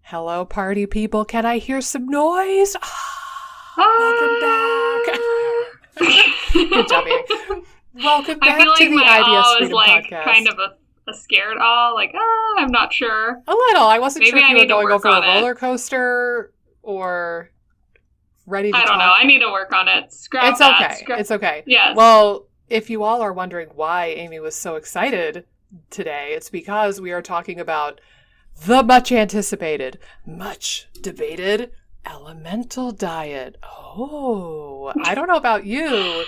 Hello, party people. Can I hear some noise? Welcome back. Good job, Amy. Welcome back I feel like to the my IBS awe is Freedom like Podcast. kind of a scared awe, like, I'm not sure. A little. I wasn't Maybe sure if I you were need to going work over a on it. roller coaster or ready to I don't know. talk. I need to work on it. Scrap It's that. okay. It's okay. Yes. Well, if you all are wondering why Amy was so excited today, it's because we are talking about the much anticipated, much debated elemental diet. Oh, I don't know about you,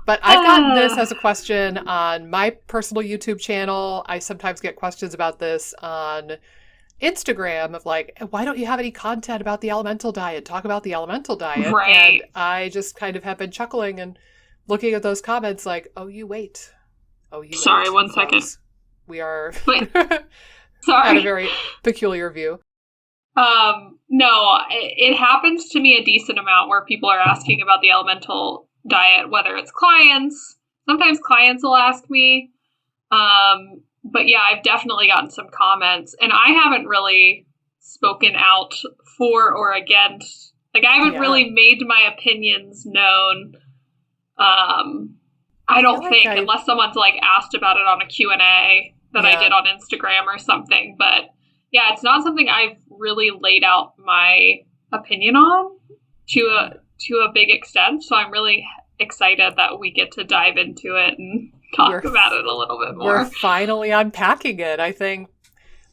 but I've gotten this as a question on my personal YouTube channel. I sometimes get questions about this on Instagram of like, why don't you have any content about the elemental diet? Talk about the elemental diet. Right. And I just kind of have been chuckling and looking at those comments like, oh, you wait. Oh, you Sorry, wait. one second. We are Wait. at Sorry. a very peculiar view. No, it happens to me a decent amount where people are asking about the elemental diet, whether it's clients. Sometimes clients will ask me. But yeah, I've definitely gotten some comments, and I haven't really spoken out for or against. Like, I haven't really made my opinions known. I don't think, unless someone's like asked about it on a Q&A that I did on Instagram or something. But yeah, it's not something I've really laid out my opinion on to a big extent. So I'm really excited that we get to dive into it and talk about it a little bit more. We're finally unpacking it. I think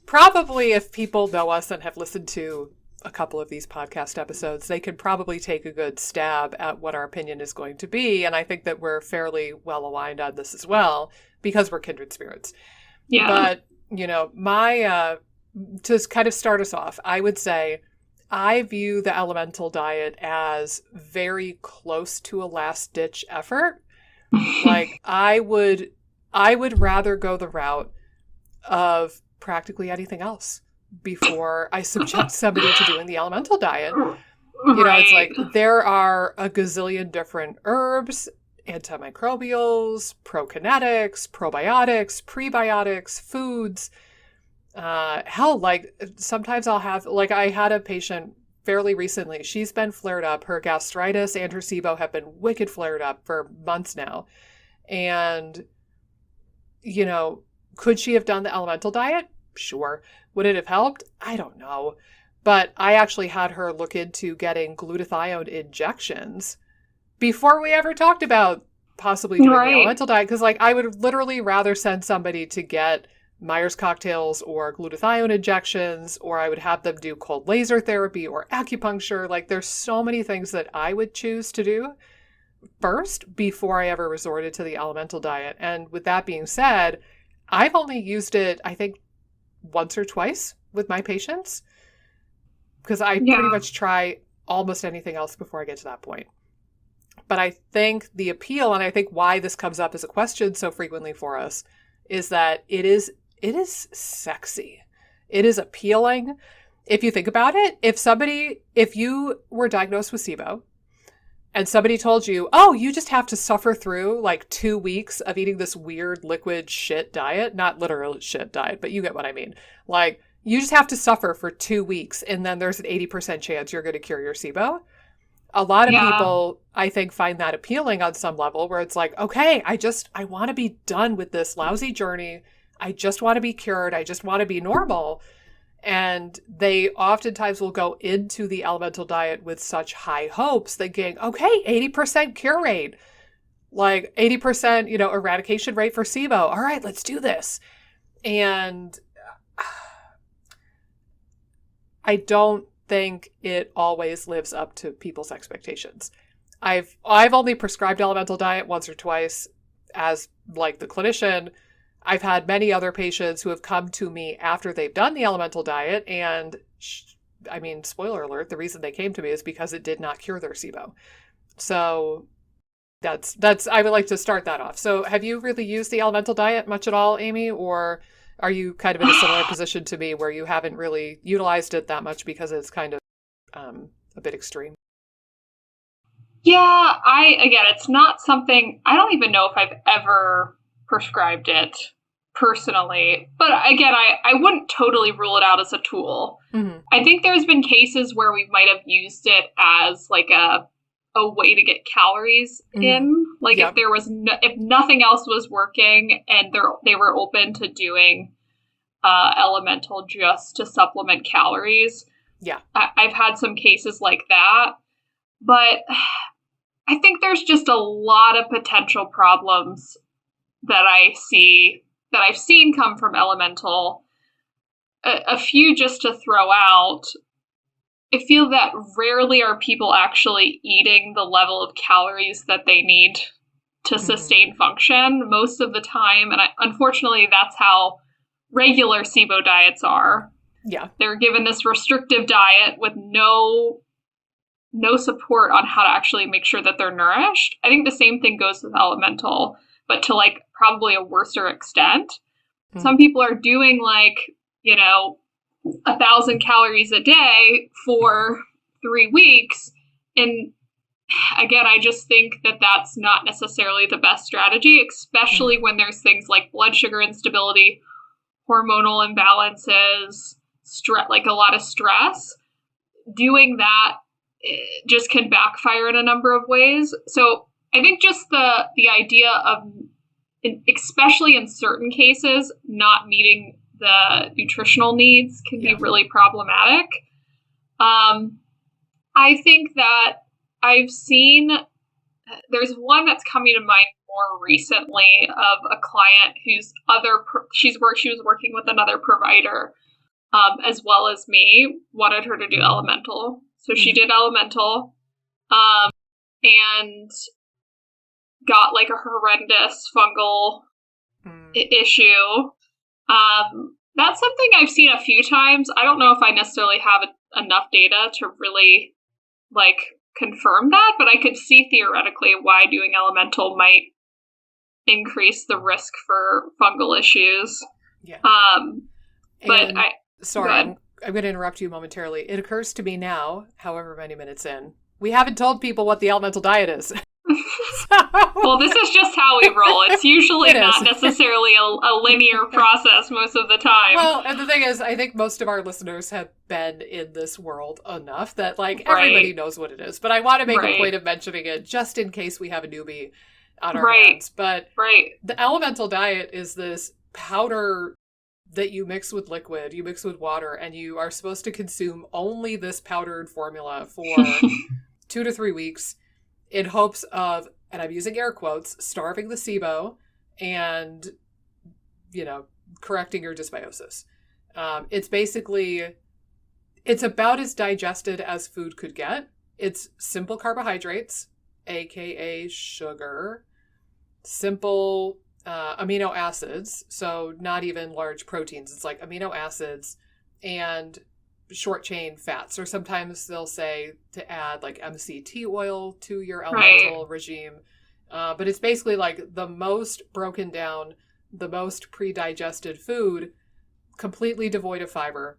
probably if people know us and have listened to a couple of these podcast episodes, they could probably take a good stab at what our opinion is going to be. And I think that we're fairly well aligned on this as well because we're kindred spirits. Yeah. But, you know, to kind of start us off, I would say I view the elemental diet as very close to a last ditch effort. Like I would rather go the route of practically anything else before I subject somebody to doing the elemental diet. You know, it's like there are a gazillion different herbs, antimicrobials, prokinetics, probiotics, prebiotics, foods. Hell, like sometimes I'll have, like I had a patient fairly recently. She's been flared up. Her gastritis and her SIBO have been wicked flared up for months now. And, you know, could she have done the elemental diet? Sure. Would it have helped? I don't know. But I actually had her look into getting glutathione injections before we ever talked about possibly doing the elemental diet. Because, like, I would literally rather send somebody to get Myers cocktails or glutathione injections, or I would have them do cold laser therapy or acupuncture. Like, there's so many things that I would choose to do first before I ever resorted to the elemental diet. And with that being said, I've only used it, I think, once or twice with my patients because I pretty much try almost anything else before I get to that point. But I think the appeal, and I think why this comes up as a question so frequently for us, is that it is sexy. It is appealing. If you think about it, if you were diagnosed with SIBO and somebody told you, oh, you just have to suffer through like 2 weeks of eating this weird liquid shit diet, not literal shit diet, but you get what I mean. Like you just have to suffer for 2 weeks and then there's an 80% chance you're going to cure your SIBO. A lot of people, I think, find that appealing on some level where it's like, okay, I want to be done with this lousy journey. I just want to be cured. I just want to be normal. And they oftentimes will go into the elemental diet with such high hopes, thinking, okay, 80% cure rate, like 80%, eradication rate for SIBO. All right, let's do this. And I don't think it always lives up to people's expectations. I've only prescribed elemental diet once or twice as like the clinician. I've had many other patients who have come to me after they've done the elemental diet and spoiler alert, the reason they came to me is because it did not cure their SIBO. So that's I would like to start that off. So have you really used the elemental diet much at all, Amy, or are you kind of in a similar position to me where you haven't really utilized it that much because it's kind of a bit extreme? Yeah, it's not something, I don't even know if I've ever prescribed it. personally. But again, I wouldn't totally rule it out as a tool. Mm-hmm. I think there's been cases where we might have used it as like a way to get calories in. Like Yep. if there was if nothing else was working and they were open to doing elemental just to supplement calories. Yeah. I've had some cases like that, but I think there's just a lot of potential problems that I've seen come from elemental. A few just to throw out. I feel that rarely are people actually eating the level of calories that they need to sustain function most of the time. And unfortunately, that's how regular SIBO diets are. Yeah. They're given this restrictive diet with no support on how to actually make sure that they're nourished. I think the same thing goes with elemental, but to like probably a worser extent. Some people are doing like, 1,000 calories a day for 3 weeks. And again, I just think that that's not necessarily the best strategy, especially when there's things like blood sugar instability, hormonal imbalances, like a lot of stress. Doing that just can backfire in a number of ways. So I think just the idea of, especially in certain cases, not meeting the nutritional needs can be really problematic. I think that I've seen, there's one that's coming to mind more recently of a client whose she was working with another provider, as well as me, wanted her to do elemental. So she did elemental, and got like a horrendous fungal issue. That's something I've seen a few times. I don't know if I necessarily have enough data to really like confirm that, but I could see theoretically why doing elemental might increase the risk for fungal issues. Yeah. But sorry, I'm going to interrupt you momentarily. It occurs to me now, however many minutes in, we haven't told people what the elemental diet is. Well, this is just how we roll. It's usually not necessarily a linear process most of the time. Well, and the thing is, I think most of our listeners have been in this world enough that, like, everybody knows what it is. But I want to make a point of mentioning it just in case we have a newbie on our hands. But the elemental diet is this powder that you mix with liquid, you mix with water, and you are supposed to consume only this powdered formula for 2 to 3 weeks in hopes of, and I'm using air quotes, starving the SIBO and, correcting your dysbiosis. It's basically, it's about as digested as food could get. It's simple carbohydrates, aka sugar, simple amino acids, so not even large proteins. It's like amino acids and short chain fats, or sometimes they'll say to add like MCT oil to your elemental regime. But it's basically like the most broken down, the most pre-digested food, completely devoid of fiber.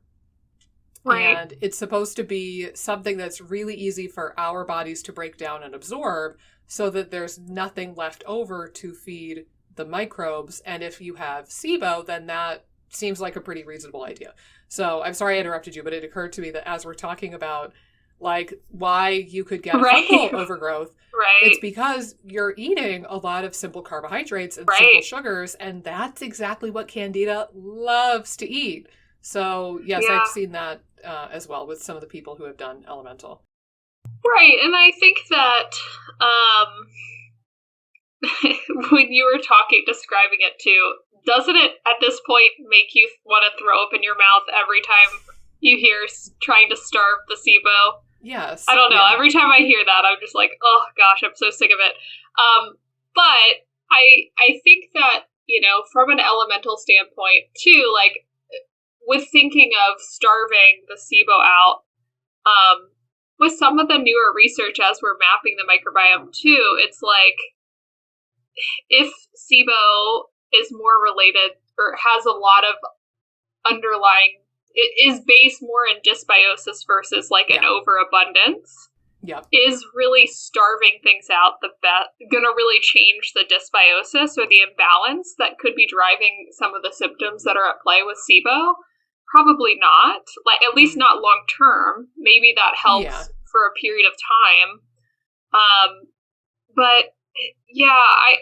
And it's supposed to be something that's really easy for our bodies to break down and absorb so that there's nothing left over to feed the microbes. And if you have SIBO, then that seems like a pretty reasonable idea. So I'm sorry I interrupted you, but it occurred to me that as we're talking about like why you could get a fungal overgrowth, it's because you're eating a lot of simple carbohydrates and simple sugars, and that's exactly what Candida loves to eat. So yes, I've seen that as well with some of the people who have done elemental. Right, and I think that when you were describing it too, doesn't it at this point make you want to throw up in your mouth every time you hear trying to starve the SIBO? Yes. I don't know. Every time I hear that, I'm just like, oh gosh, I'm so sick of it. But I think that, from an elemental standpoint too, like with thinking of starving the SIBO out, with some of the newer research as we're mapping the microbiome too, it's like if SIBO is more related or has a lot of underlying, it is based more in dysbiosis versus like an overabundance. Yep. is really starving things out going to really change the dysbiosis or the imbalance that could be driving some of the symptoms that are at play with SIBO? Probably not. Like, at least not long term. Maybe that helps for a period of time. But yeah,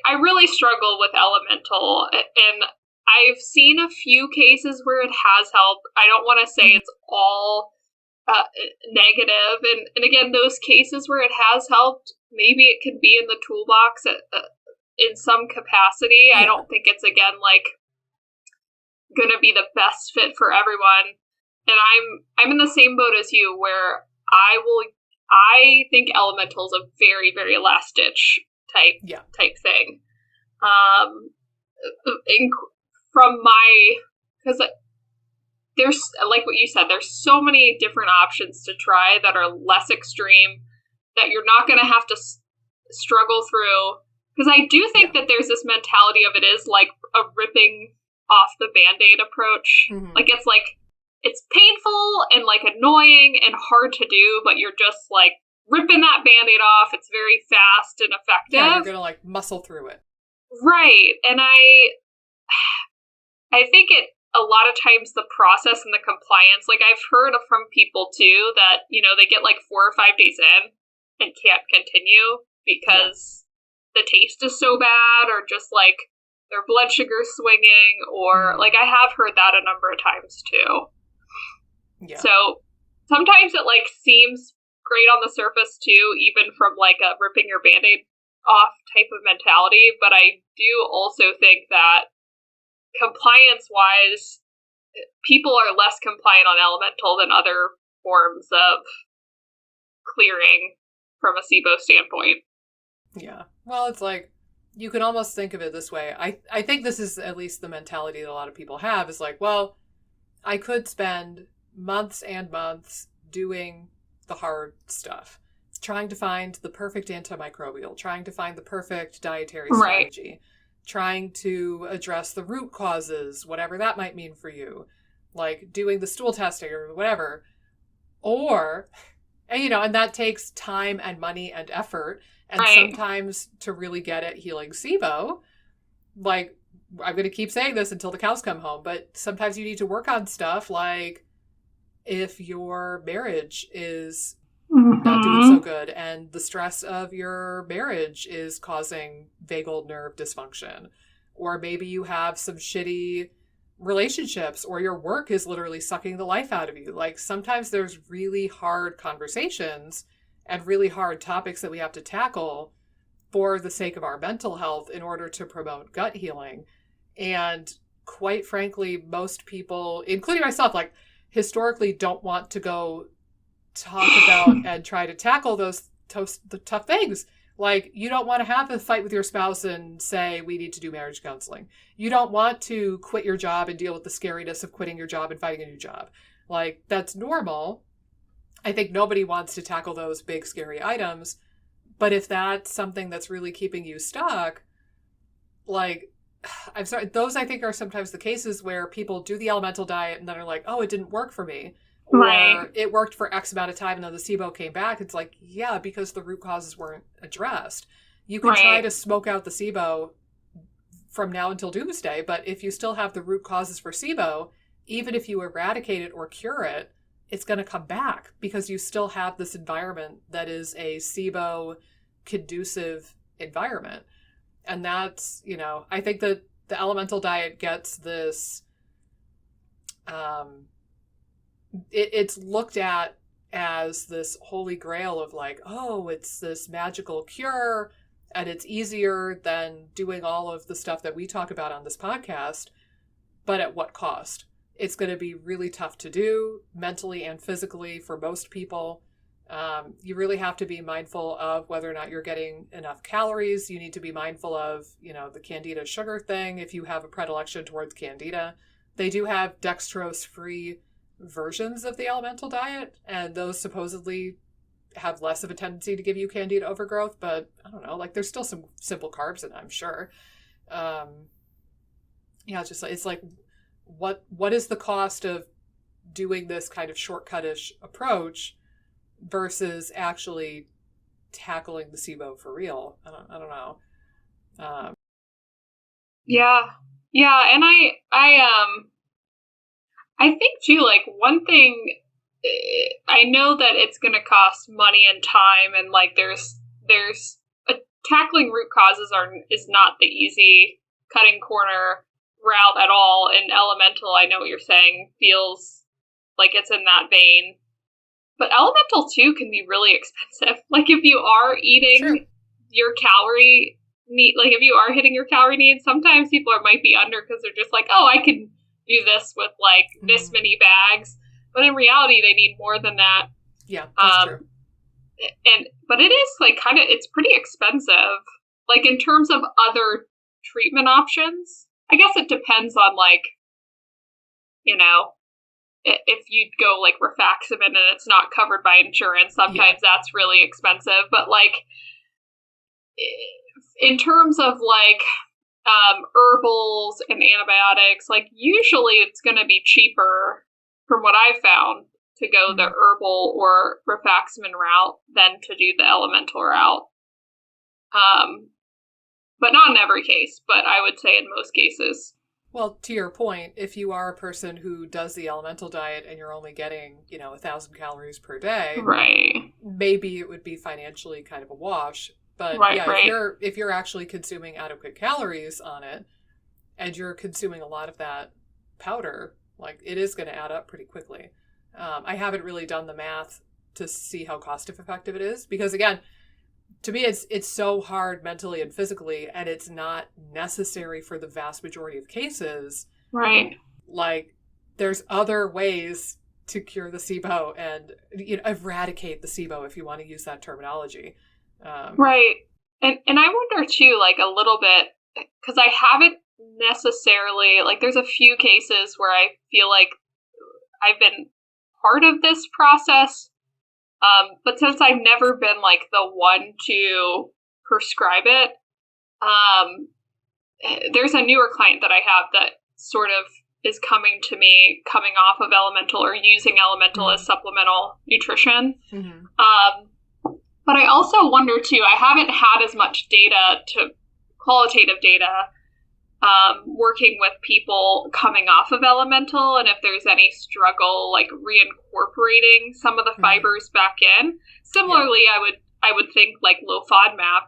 I really struggle with elemental, and I've seen a few cases where it has helped. I don't want to say it's all negative, and again, those cases where it has helped, maybe it could be in the toolbox in some capacity. I don't think it's, again, like, gonna be the best fit for everyone. And I'm in the same boat as you, where I think elemental is a very, very last ditch type thing. Because there's, like what you said, there's so many different options to try that are less extreme, that you're not going to have to struggle through. Because I do think that there's this mentality of it is like a ripping off the Band-Aid approach. Like, it's painful and, like, annoying and hard to do, but you're just, like, ripping that Band-Aid off. It's very fast and effective. Yeah, you're going to, like, muscle through it. Right. And I think a lot of times the process and the compliance, like, I've heard from people too that, they get like 4 or 5 days in and can't continue because the taste is so bad, or just like their blood sugar swinging, or like, I have heard that a number of times too. Yeah. So sometimes it, like, seems great on the surface too, even from like a ripping your Band-Aid off type of mentality. But I do also think that compliance wise, people are less compliant on elemental than other forms of clearing from a SIBO standpoint. Yeah. Well, it's like, you can almost think of it this way. I think this is at least the mentality that a lot of people have, is like, well, I could spend months and months doing the hard stuff, trying to find the perfect antimicrobial, trying to find the perfect dietary strategy, trying to address the root causes, whatever that might mean for you, like doing the stool testing or whatever. And that takes time and money and effort. And sometimes to really get at healing SIBO, like, I'm going to keep saying this until the cows come home, but sometimes you need to work on stuff like, if your marriage is not doing so good and the stress of your marriage is causing vagal nerve dysfunction, or maybe you have some shitty relationships, or your work is literally sucking the life out of you. Like, sometimes there's really hard conversations and really hard topics that we have to tackle for the sake of our mental health in order to promote gut healing. And quite frankly, most people, including myself, like, historically don't want to go talk about and try to tackle the tough things. Like, you don't want to have a fight with your spouse and say, we need to do marriage counseling. You don't want to quit your job and deal with the scariness of quitting your job and finding a new job. Like, that's normal. I think nobody wants to tackle those big, scary items. But if that's something that's really keeping you stuck, like, I'm sorry, those I think are sometimes the cases where people do the elemental diet and then are like, oh, it didn't work for me. Or it worked for X amount of time and then the SIBO came back. It's like, yeah, because the root causes weren't addressed. You can try to smoke out the SIBO from now until doomsday, but if you still have the root causes for SIBO, even if you eradicate it or cure it, it's going to come back because you still have this environment that is a SIBO conducive environment. And that's, I think that the elemental diet gets this, it's looked at as this holy grail of like, oh, it's this magical cure and it's easier than doing all of the stuff that we talk about on this podcast. But at what cost? It's going to be really tough to do mentally and physically for most people. You really have to be mindful of whether or not you're getting enough calories. You need to be mindful of, the Candida sugar thing. If you have a predilection towards Candida, they do have dextrose-free versions of the elemental diet, and those supposedly have less of a tendency to give you Candida overgrowth. But I don't know, like, there's still some simple carbs in it, I'm sure. It's like, what is the cost of doing this kind of shortcut-ish approach versus actually tackling the SIBO for real. I don't know. Yeah. Yeah. And I think too, like one thing, I know that it's going to cost money and time, and like there's tackling root causes is not the easy cutting corner route at all. And elemental, I know what you're saying, feels like it's in that vein. But elemental too can be really expensive. Like if you are eating your calorie need, like if you are hitting your calorie needs, sometimes people might be under because they're just like, oh, I can do this with like this many bags. But in reality, they need more than that. Yeah, that's true. But it is like kind of, it's pretty expensive. Like in terms of other treatment options, I guess it depends on like, you know, if you go like rifaximin and it's not covered by insurance, sometimes that's really expensive. But like in terms of like herbals and antibiotics, like usually it's going to be cheaper from what I've found to go the herbal or rifaximin route than to do the elemental route. But not in every case, but I would say in most cases. Well, to your point, if you are a person who does the elemental diet and you're only getting, 1,000 calories per day, right, maybe it would be financially kind of a wash. But if you're actually consuming adequate calories on it and you're consuming a lot of that powder, like it is going to add up pretty quickly. I haven't really done the math to see how cost effective it is because, again, to me, it's so hard mentally and physically, and it's not necessary for the vast majority of cases. Right. Like, there's other ways to cure the SIBO and eradicate the SIBO, if you want to use that terminology. Right. And I wonder too, like a little bit, because I haven't necessarily, like there's a few cases where I feel like I've been part of this process. But since I've never been like the one to prescribe it, there's a newer client that I have that sort of is coming to me coming off of elemental or using elemental as supplemental nutrition. But I also wonder too, I haven't had as much qualitative data, working with people coming off of elemental, and if there's any struggle like reincorporating some of the fibers back in. Similarly, I would think like low FODMAP,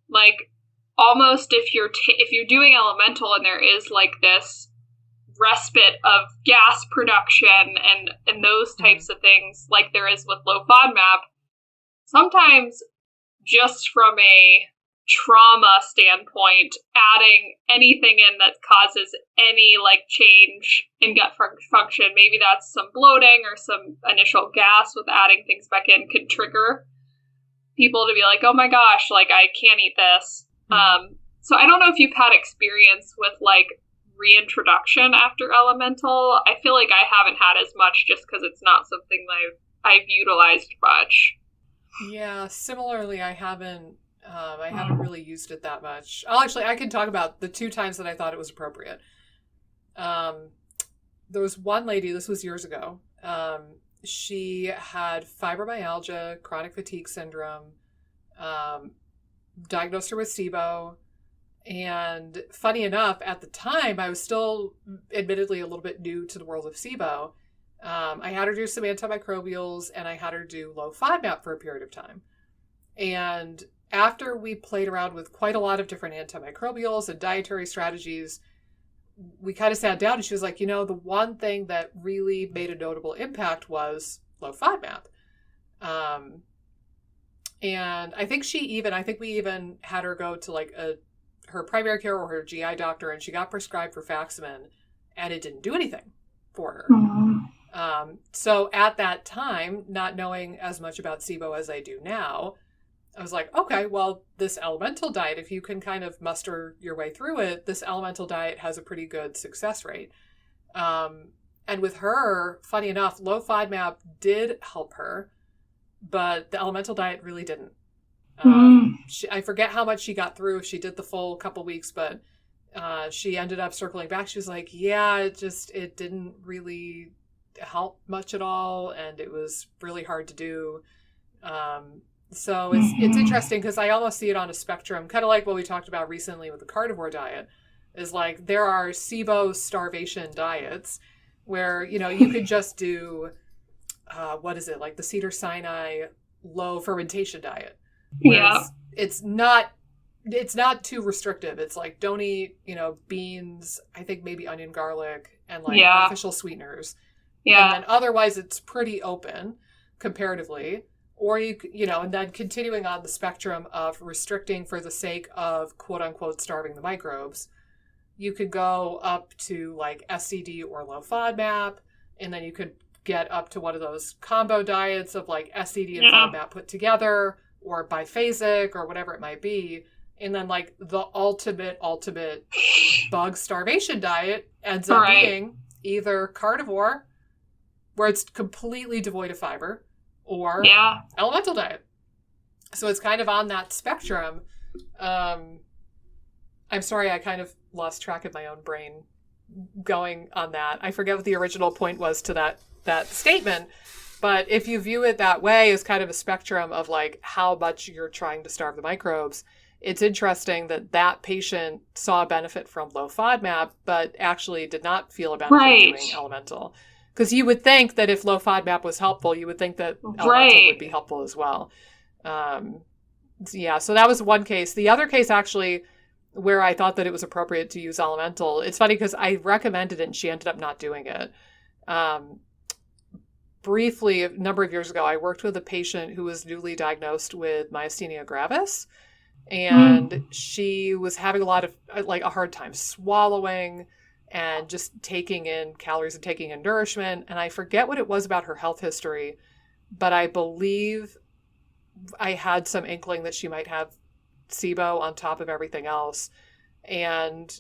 like almost if you're doing elemental and there is like this respite of gas production and those types of things like there is with low FODMAP, sometimes just from a trauma standpoint, adding anything in that causes any like change in gut function, maybe that's some bloating or some initial gas with adding things back in, could trigger people to be like, oh my gosh, like I can't eat this. So I don't know if you've had experience with like reintroduction after elemental. I feel like I haven't had as much just because it's not something I've utilized much. Yeah, similarly, I haven't really used it that much. Actually, I can talk about the 2 times that I thought it was appropriate. There was one lady, this was years ago. She had fibromyalgia, chronic fatigue syndrome, diagnosed her with SIBO. And funny enough, at the time, I was still admittedly a little bit new to the world of SIBO. I had her do some antimicrobials and I had her do low FODMAP for a period of time. And after we played around with quite a lot of different antimicrobials and dietary strategies, we kind of sat down and she was like, the one thing that really made a notable impact was low FODMAP. And I think we even had her go to like her primary care or her GI doctor, and she got prescribed rifaximin and it didn't do anything for her. So at that time, not knowing as much about SIBO as I do now, I was like, okay, well, this elemental diet, if you can kind of muster your way through it, this elemental diet has a pretty good success rate. And with her, funny enough, low FODMAP did help her, but the elemental diet really didn't. I forget how much she got through if she did the full couple weeks, but she ended up circling back. She was like, yeah, it didn't really help much at all, and it was really hard to do. So it's interesting because I almost see it on a spectrum, kind of like what we talked about recently with the carnivore diet, is like there are SIBO starvation diets where, you could just do, what is it, like the Cedar Sinai low fermentation diet. Yeah. It's not too restrictive. It's like don't eat, beans, I think maybe onion, garlic, and like artificial sweeteners. Yeah. And then otherwise it's pretty open comparatively. Or and then continuing on the spectrum of restricting for the sake of quote unquote starving the microbes, you could go up to like SCD or low FODMAP, and then you could get up to one of those combo diets of like SCD and FODMAP put together, or biphasic or whatever it might be. And then like the ultimate bug starvation diet ends up being either carnivore, where it's completely devoid of fiber, or elemental diet. So it's kind of on that spectrum. I'm sorry, I kind of lost track of my own brain going on that. I forget what the original point was to that statement. But if you view it that way as kind of a spectrum of like how much you're trying to starve the microbes, it's interesting that patient saw a benefit from low FODMAP, but actually did not feel a benefit doing elemental. Because you would think that if low FODMAP was helpful, you would think that elemental would be helpful as well. So that was one case. The other case actually, where I thought that it was appropriate to use elemental, it's funny because I recommended it and she ended up not doing it. Briefly, a number of years ago, I worked with a patient who was newly diagnosed with myasthenia gravis. And she was having a hard time swallowing and just taking in calories and taking in nourishment. And I forget what it was about her health history, but I believe I had some inkling that she might have SIBO on top of everything else. And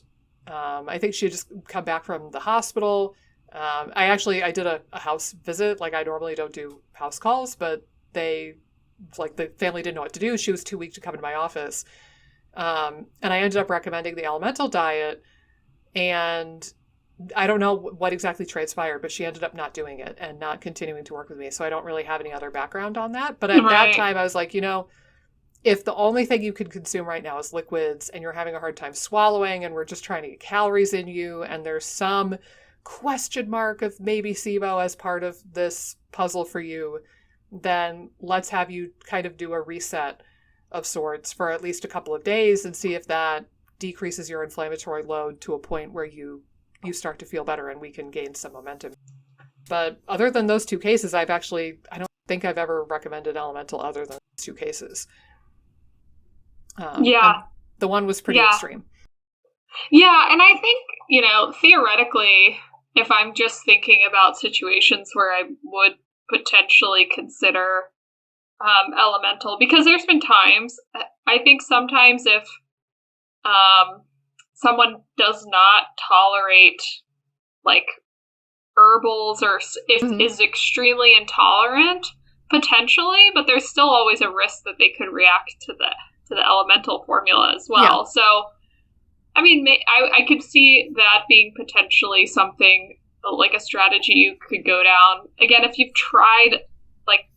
I think she had just come back from the hospital. I did a house visit. Like I normally don't do house calls, but the family didn't know what to do. She was too weak to come into my office. And I ended up recommending the elemental diet. And I don't know what exactly transpired, but she ended up not doing it and not continuing to work with me. So I don't really have any other background on that. But at that time, I was like, if the only thing you can consume right now is liquids and you're having a hard time swallowing and we're just trying to get calories in you and there's some question mark of maybe SIBO as part of this puzzle for you, then let's have you kind of do a reset of sorts for at least a couple of days and see if that decreases your inflammatory load to a point where you start to feel better and we can gain some momentum. But other than those two cases, I don't think I've ever recommended elemental other than those two cases. The one was pretty extreme. Yeah, and I think, theoretically, if I'm just thinking about situations where I would potentially consider elemental, because there's been times, I think sometimes if someone does not tolerate like herbals or is extremely intolerant, potentially, but there's still always a risk that they could react to the elemental formula as well. Yeah. So, I mean, I could see that being potentially something like a strategy you could go down. Again, if you've tried like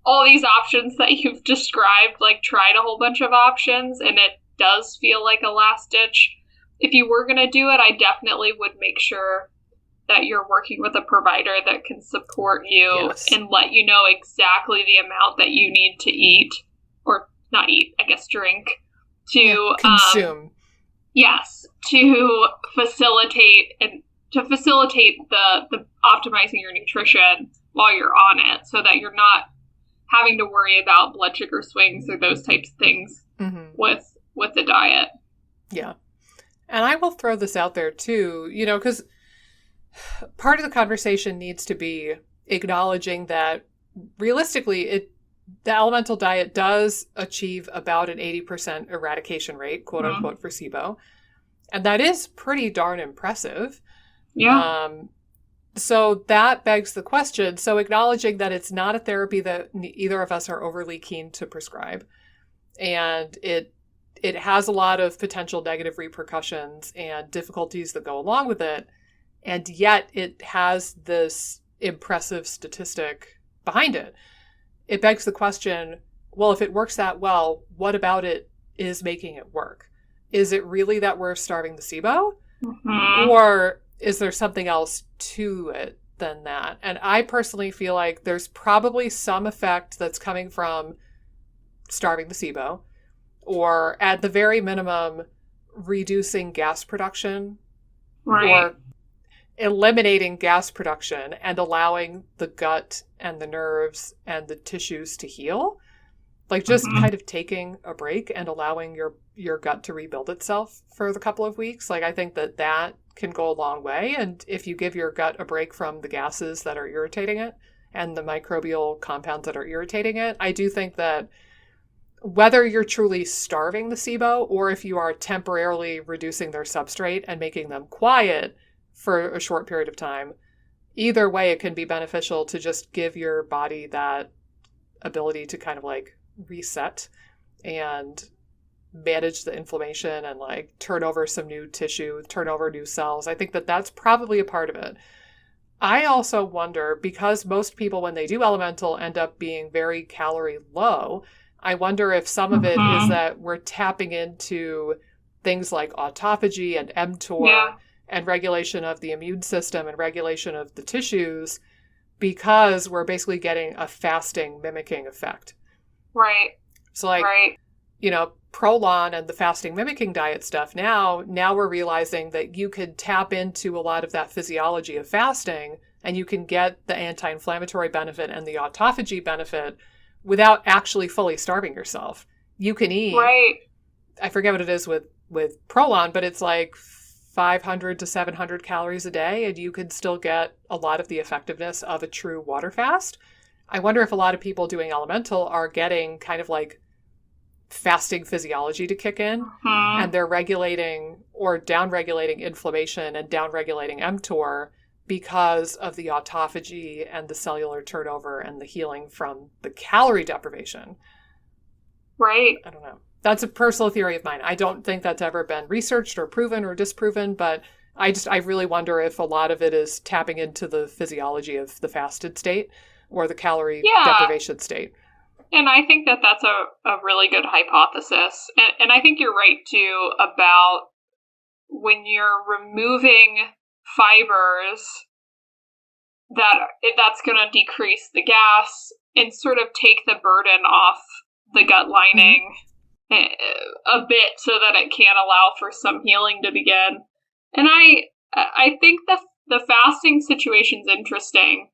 all these options that you've described, like tried a whole bunch of options and it does feel like a last ditch, if you were going to do it, I definitely would make sure that you're working with a provider that can support you and let you know exactly the amount that you need to eat, or not eat, I guess drink, to consume. To facilitate the optimizing your nutrition while you're on it, so that you're not having to worry about blood sugar swings or those types of things with the diet. Yeah. And I will throw this out there too, because part of the conversation needs to be acknowledging that realistically, the elemental diet does achieve about an 80% eradication rate, quote unquote, for SIBO. And that is pretty darn impressive. Yeah. So that begs the question. So acknowledging that it's not a therapy that either of us are overly keen to prescribe, and it has a lot of potential negative repercussions and difficulties that go along with it, and yet it has this impressive statistic behind it. It begs the question, well, if it works that well, what about it is making it work? Is it really that we're starving the SIBO? Mm-hmm. Or is there something else to it than that? And I personally feel like there's probably some effect that's coming from starving the SIBO, or at the very minimum, reducing gas production, Right. or eliminating gas production and allowing the gut and the nerves and the tissues to heal. Like just Mm-hmm. kind of taking a break and allowing your gut to rebuild itself for the couple of weeks. Like I think that can go a long way. And if you give your gut a break from the gases that are irritating it and the microbial compounds that are irritating it, I do think that whether you're truly starving the SIBO or if you are temporarily reducing their substrate and making them quiet for a short period of time, either way, it can be beneficial to just give your body that ability to kind of like reset and manage the inflammation and like turn over some new tissue, turn over new cells. I think that that's probably a part of it. I also wonder, because most people, when they do elemental, end up being very calorie low, I wonder if some of it is Mm-hmm. that we're tapping into things like autophagy and mTOR Yeah. and regulation of the immune system and regulation of the tissues, because we're basically getting a fasting mimicking effect. Right. So like, Right. Prolon and the fasting mimicking diet stuff, now we're realizing that you can tap into a lot of that physiology of fasting and you can get the anti-inflammatory benefit and the autophagy benefit without actually fully starving yourself. You can eat, Right. I forget what it is with Prolon, but it's like 500 to 700 calories a day, and you can still get a lot of the effectiveness of a true water fast. I wonder if a lot of people doing elemental are getting kind of like fasting physiology to kick in, Mm-hmm. and they're regulating or downregulating inflammation and downregulating mTOR because of the autophagy and the cellular turnover and the healing from the calorie deprivation. Right. I don't know. That's a personal theory of mine. I don't think that's ever been researched or proven or disproven, but I really wonder if a lot of it is tapping into the physiology of the fasted state or the calorie Yeah. deprivation state. And I think that that's a really good hypothesis. And I think you're right, too, about when you're removing fibers, that's going to decrease the gas and sort of take the burden off the gut lining a bit so that it can allow for some healing to begin. And I think the fasting situation's interesting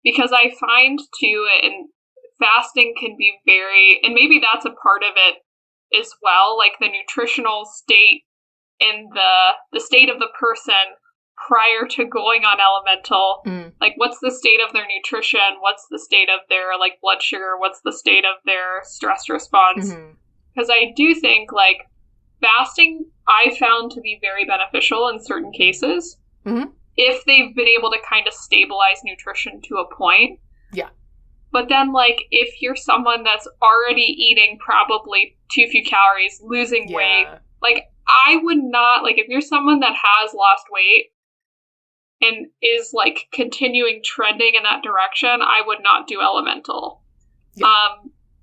because I find, too, and fasting can be and maybe that's a part of it as well, like the nutritional state and the state of the person prior to going on elemental. Like, what's the state of their nutrition? What's the state of their like blood sugar? What's the state of their stress response? Because I do think like fasting I found to be very beneficial in certain cases if they've been able to kind of stabilize nutrition to a point. Yeah. But then, like, if you're someone that's already eating probably too few calories, losing weight, like, I would not, like, if you're someone that has lost weight and is, like, continuing trending in that direction, I would not do elemental. Yeah.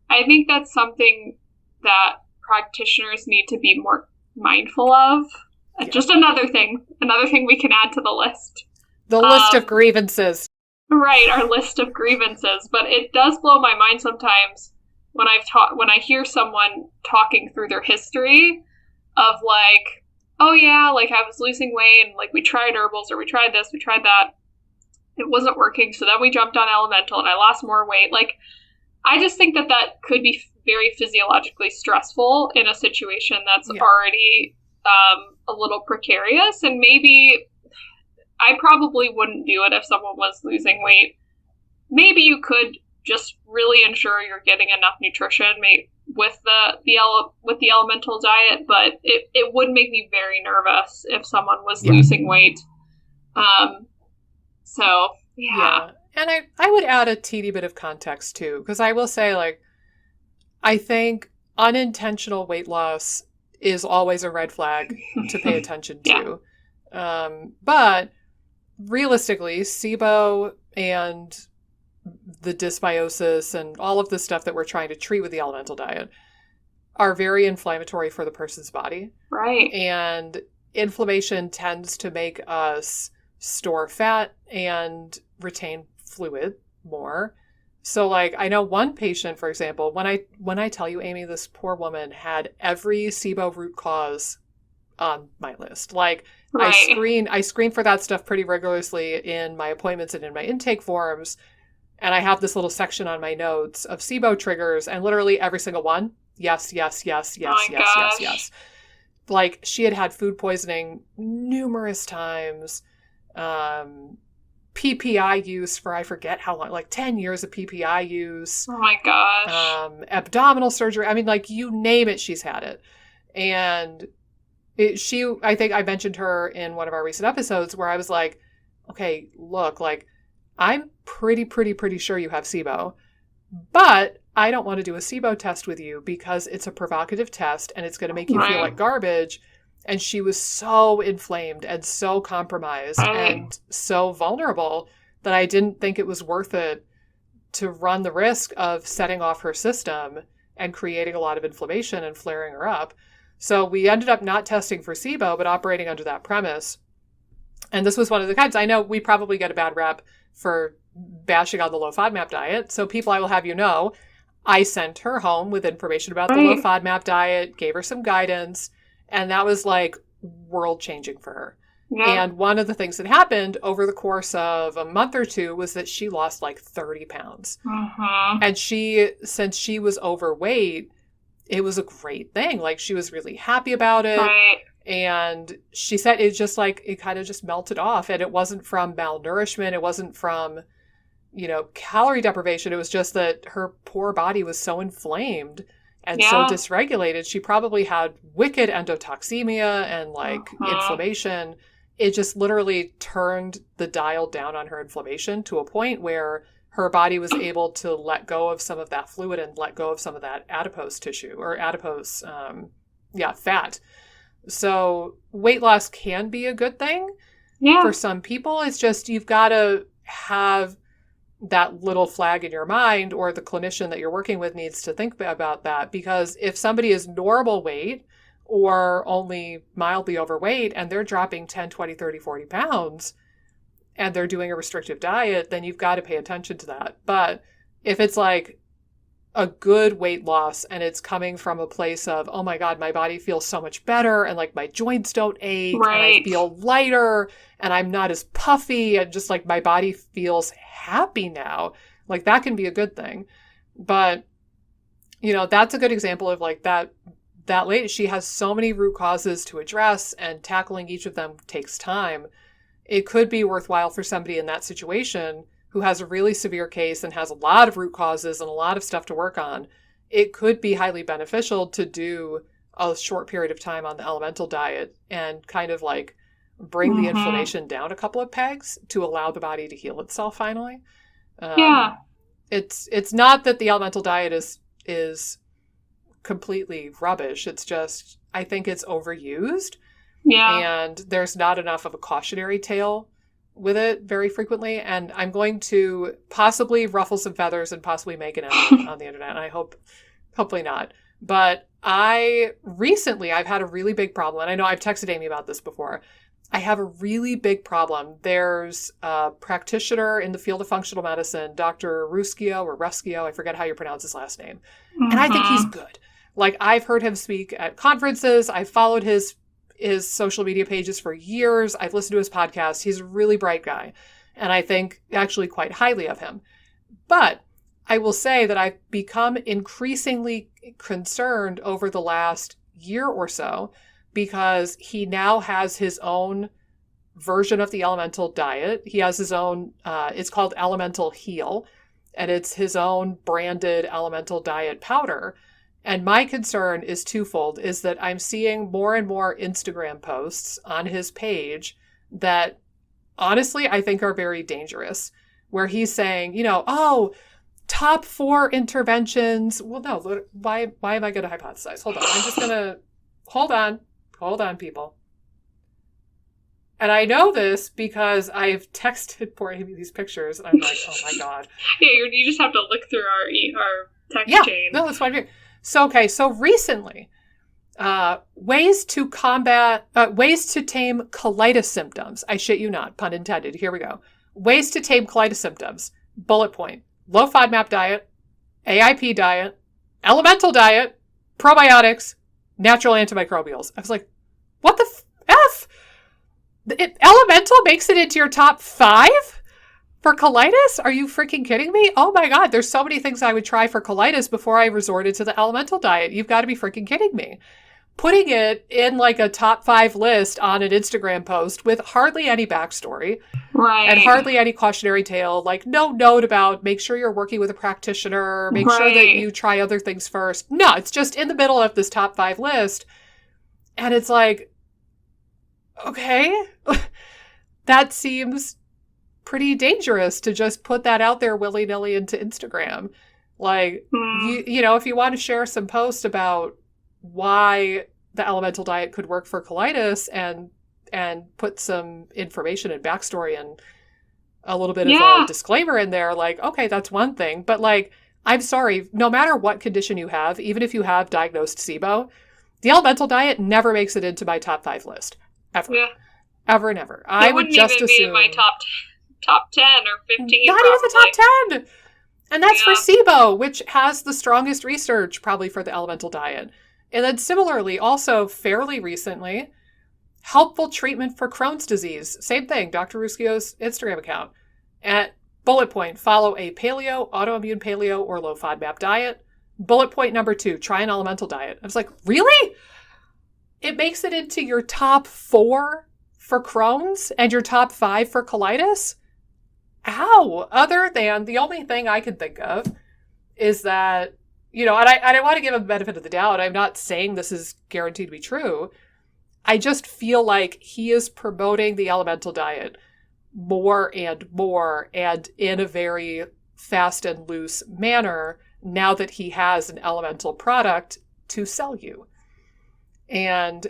I think that's something that practitioners need to be more mindful of. Yeah. Just another thing we can add to the list. The list of grievances. Right, our list of grievances. But it does blow my mind sometimes when I hear someone talking through their history of like, oh yeah, like I was losing weight and like we tried herbals or we tried this, we tried that. It wasn't working, so then we jumped on elemental and I lost more weight. Like, I just think that could be very physiologically stressful in a situation that's already a little precarious, and maybe I probably wouldn't do it if someone was losing weight. Maybe you could just really ensure you're getting enough nutrition with the elemental diet, but it would make me very nervous if someone was losing weight. So, yeah. And I would add a teeny bit of context too, because I will say, like, I think unintentional weight loss is always a red flag to pay attention to. But realistically, SIBO and the dysbiosis and all of the stuff that we're trying to treat with the elemental diet are very inflammatory for the person's body. Right. And inflammation tends to make us store fat and retain fluid more. So like I know one patient, for example, when I tell you, Amy, this poor woman had every SIBO root cause on my list. Like Right. I screen for that stuff pretty rigorously in my appointments and in my intake forms. And I have this little section on my notes of SIBO triggers, and literally every single one. Yes, yes, yes, yes, Oh my yes, yes, gosh. yes. Like she had food poisoning numerous times. PPI use for I forget how long, like 10 years of PPI use. Oh my gosh. Abdominal surgery. I mean, like you name it, she's had it. And I think I mentioned her in one of our recent episodes where I was like, okay, look, like I'm pretty sure you have SIBO, but I don't want to do a SIBO test with you because it's a provocative test and it's going to make you feel like garbage. And she was so inflamed and so compromised and so vulnerable that I didn't think it was worth it to run the risk of setting off her system and creating a lot of inflammation and flaring her up. So we ended up not testing for SIBO, but operating under that premise. And this was one of the kinds. I know we probably get a bad rep for bashing on the low FODMAP diet. So people, I will have you know, I sent her home with information about the low FODMAP diet, gave her some guidance, and that was like world changing for her. Yeah. And one of the things that happened over the course of a month or two was that she lost like 30 pounds. And since she was overweight, it was a great thing. Like she was really happy about it. And she said it just like, it kind of just melted off. And it wasn't from malnourishment. It wasn't from, calorie deprivation. It was just that her poor body was so inflamed and so dysregulated. She probably had wicked endotoxemia and like inflammation. It just literally turned the dial down on her inflammation to a point where her body was able to let go of some of that fluid and let go of some of that adipose tissue or adipose, fat. So weight loss can be a good thing for some people. It's just you've got to have that little flag in your mind, or the clinician that you're working with needs to think about that. Because if somebody is normal weight or only mildly overweight and they're dropping 10, 20, 30, 40 pounds and they're doing a restrictive diet, then you've got to pay attention to that. But if it's like a good weight loss and it's coming from a place of, oh my God, my body feels so much better and like my joints don't ache and I feel lighter and I'm not as puffy and just like my body feels happy now, like that can be a good thing. But, that's a good example of like that lady, she has so many root causes to address and tackling each of them takes time. It could be worthwhile for somebody in that situation who has a really severe case and has a lot of root causes and a lot of stuff to work on. It could be highly beneficial to do a short period of time on the elemental diet and kind of like bring the inflammation down a couple of pegs to allow the body to heal itself finally. It's not that the elemental diet is completely rubbish. It's just, I think it's overused. And there's not enough of a cautionary tale with it very frequently. And I'm going to possibly ruffle some feathers and possibly make an enemy on the internet. And I hopefully not. But I've had a really big problem. And I know I've texted Amy about this before. I have a really big problem. There's a practitioner in the field of functional medicine, Dr. Ruskio, I forget how you pronounce his last name. And I think he's good. Like I've heard him speak at conferences. I've followed his social media pages for years. I've listened to his podcast. He's a really bright guy. And I think actually quite highly of him. But I will say that I've become increasingly concerned over the last year or so because he now has his own version of the elemental diet. He has his own, it's called Elemental Heal, and it's his own branded elemental diet powder. And my concern is twofold, is that I'm seeing more and more Instagram posts on his page that honestly I think are very dangerous, where he's saying, top 4 interventions. Well, no, why am I going to hypothesize? Hold on. I'm just going to, hold on, people. And I know this because I've texted poor Amy these pictures, and I'm like, oh my God. Yeah, you just have to look through our text Yeah, chain. no, that's fine. So, okay, so recently, ways to tame colitis symptoms. I shit you not, pun intended. Here we go. Ways to tame colitis symptoms. Bullet point. Low FODMAP diet, AIP diet, elemental diet, probiotics, natural antimicrobials. I was like, what the F? Elemental makes it into your top 5 for colitis? Are you freaking kidding me? Oh my God, there's so many things I would try for colitis before I resorted to the elemental diet. You've got to be freaking kidding me. Putting it in like a top 5 list on an Instagram post with hardly any backstory. Right. And hardly any cautionary tale, like no note about make sure you're working with a practitioner, make sure that you try other things first. No, it's just in the middle of this top 5 list. And it's like, okay, that seems pretty dangerous to just put that out there willy-nilly into Instagram. Like, you know, if you want to share some posts about why the elemental diet could work for colitis and put some information and backstory and a little bit of a disclaimer in there, like, okay, that's one thing. But like, I'm sorry, no matter what condition you have, even if you have diagnosed SIBO, the elemental diet never makes it into my top 5 list. Ever. Yeah. Ever, never. I would just assume. It wouldn't even be in my top 10 or 15. Not even the top 10! And that's for SIBO, which has the strongest research probably for the elemental diet. And then similarly, also fairly recently, helpful treatment for Crohn's disease. Same thing, Dr. Ruscio's Instagram account. At bullet point, follow a paleo, autoimmune paleo, or low FODMAP diet. Bullet point number 2, try an elemental diet. I was like, really? It makes it into your top 4 for Crohn's and your top 5 for colitis? How? Other than the only thing I can think of is that, you know, and I want to give him the benefit of the doubt. I'm not saying this is guaranteed to be true. I just feel like he is promoting the elemental diet more and in a very fast and loose manner now that he has an elemental product to sell you. And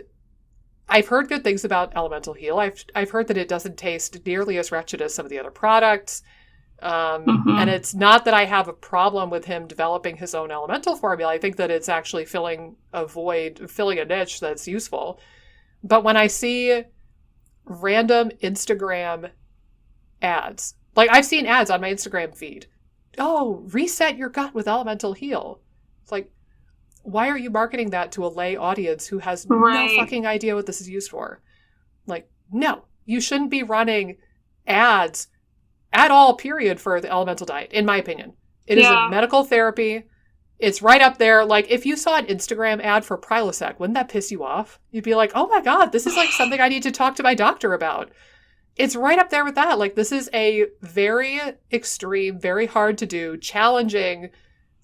I've heard good things about Elemental Heal. I've heard that it doesn't taste nearly as wretched as some of the other products. And it's not that I have a problem with him developing his own elemental formula. I think that it's actually filling a niche that's useful. But when I see random Instagram ads, like I've seen ads on my Instagram feed, oh, reset your gut with Elemental Heal. It's like, why are you marketing that to a lay audience who has no fucking idea what this is used for? Like, no, you shouldn't be running ads at all, period, for the elemental diet, in my opinion. It is a medical therapy. It's right up there. Like, if you saw an Instagram ad for Prilosec, wouldn't that piss you off? You'd be like, oh my God, this is like something I need to talk to my doctor about. It's right up there with that. Like, this is a very extreme, very hard to do, challenging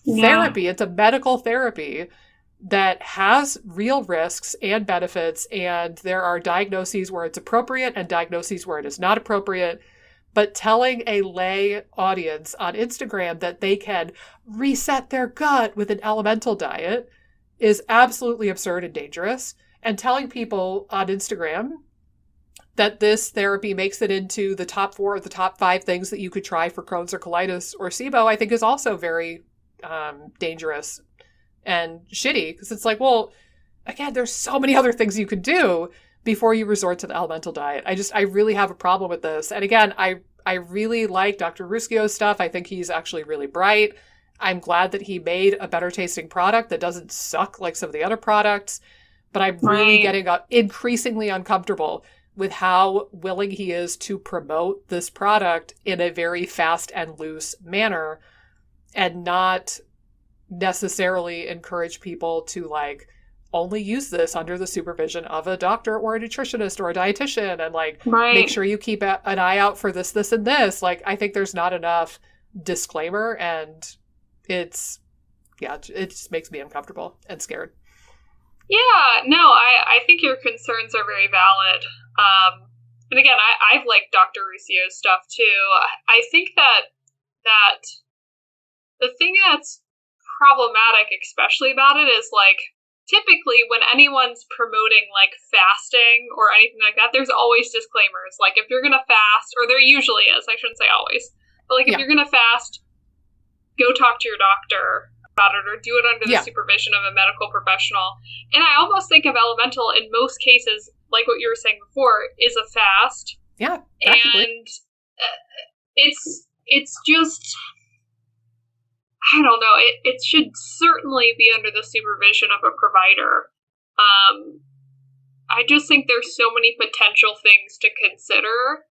therapy. It's a medical therapy that has real risks and benefits, and there are diagnoses where it's appropriate and diagnoses where it is not appropriate. But telling a lay audience on Instagram that they can reset their gut with an elemental diet is absolutely absurd and dangerous. And telling people on Instagram that this therapy makes it into the top 4 or the top 5 things that you could try for Crohn's or colitis or SIBO, I think is also very dangerous and shitty. Because it's like, well, again, there's so many other things you could do before you resort to the elemental diet. I really have a problem with this. And again, I really like Dr. Ruscio's stuff. I think he's actually really bright. I'm glad that he made a better tasting product that doesn't suck like some of the other products. But I'm really getting increasingly uncomfortable with how willing he is to promote this product in a very fast and loose manner and not necessarily encourage people to like only use this under the supervision of a doctor or a nutritionist or a dietitian and like make sure you keep an eye out for this, this, and this. Like, I think there's not enough disclaimer, and it just makes me uncomfortable and scared. Yeah, no, I think your concerns are very valid. And again, I've liked Dr. Ruscio's stuff too. I think that the thing that's problematic, especially about it, is like typically when anyone's promoting like fasting or anything like that, there's always disclaimers. Like if you're going to fast, or there usually is, I shouldn't say always, but like if you're going to fast, go talk to your doctor about it or do it under the supervision of a medical professional. And I almost think of elemental in most cases, like what you were saying before, is a fast. Yeah. Practically. And it's just, I don't know. It should certainly be under the supervision of a provider. I just think there's so many potential things to consider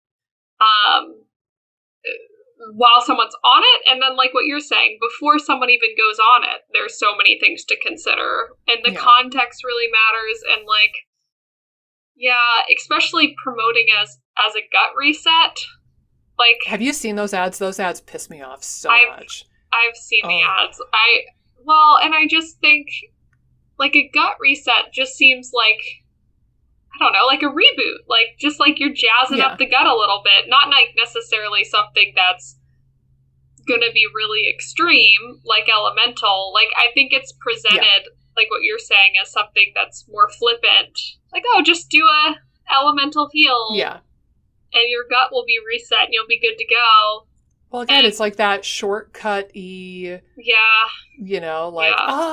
while someone's on it. And then like what you're saying, before someone even goes on it, there's so many things to consider. And the context really matters. And like, especially promoting as a gut reset. Like, have you seen those ads? Those ads piss me off so much. I've seen the ads. And I just think like a gut reset just seems like, I don't know, like a reboot, like just like you're jazzing up the gut a little bit, not like necessarily something that's going to be really extreme, like elemental. Like I think it's presented like what you're saying as something that's more flippant, like, oh, just do a elemental heal. Yeah. And your gut will be reset and you'll be good to go. Well, again, it's like that shortcut-y,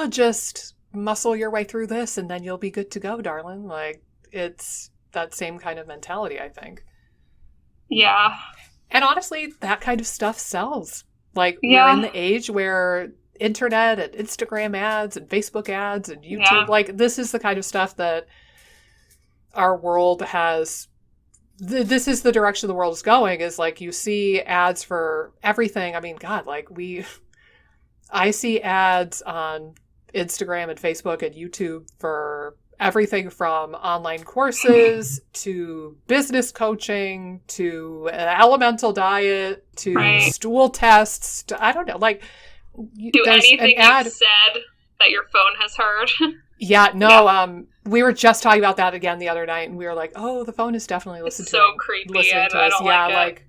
just muscle your way through this and then you'll be good to go, darling. Like, it's that same kind of mentality, I think. Yeah. And honestly, that kind of stuff sells. Like, we're in the age where internet and Instagram ads and Facebook ads and YouTube, like, this is the kind of stuff that our world has... This is the direction the world is going, is like you see ads for everything. I mean, God, like I see ads on Instagram and Facebook and YouTube for everything from online courses to business coaching to an elemental diet to stool tests to, I don't know, like do anything you've said that your phone has heard. We were just talking about that again the other night, and we were like, "Oh, the phone is definitely listening to us." So creepy. I don't like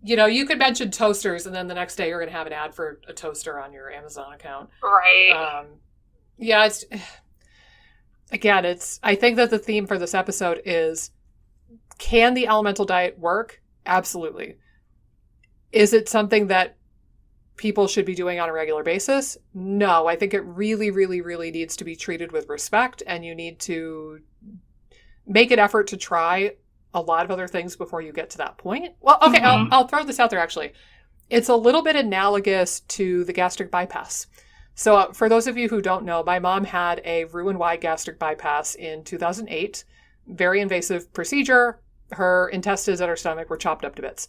it. You could mention toasters, and then the next day you're going to have an ad for a toaster on your Amazon account, right? It's again, I think that the theme for this episode is: can the elemental diet work? Absolutely. Is it something that people should be doing on a regular basis? No, I think it really, really, really needs to be treated with respect, and you need to make an effort to try a lot of other things before you get to that point. Well, okay, I'll throw this out there, actually. It's a little bit analogous to the gastric bypass. So for those of you who don't know, my mom had a Roux-en-Y gastric bypass in 2008. Very invasive procedure. Her intestines and her stomach were chopped up to bits.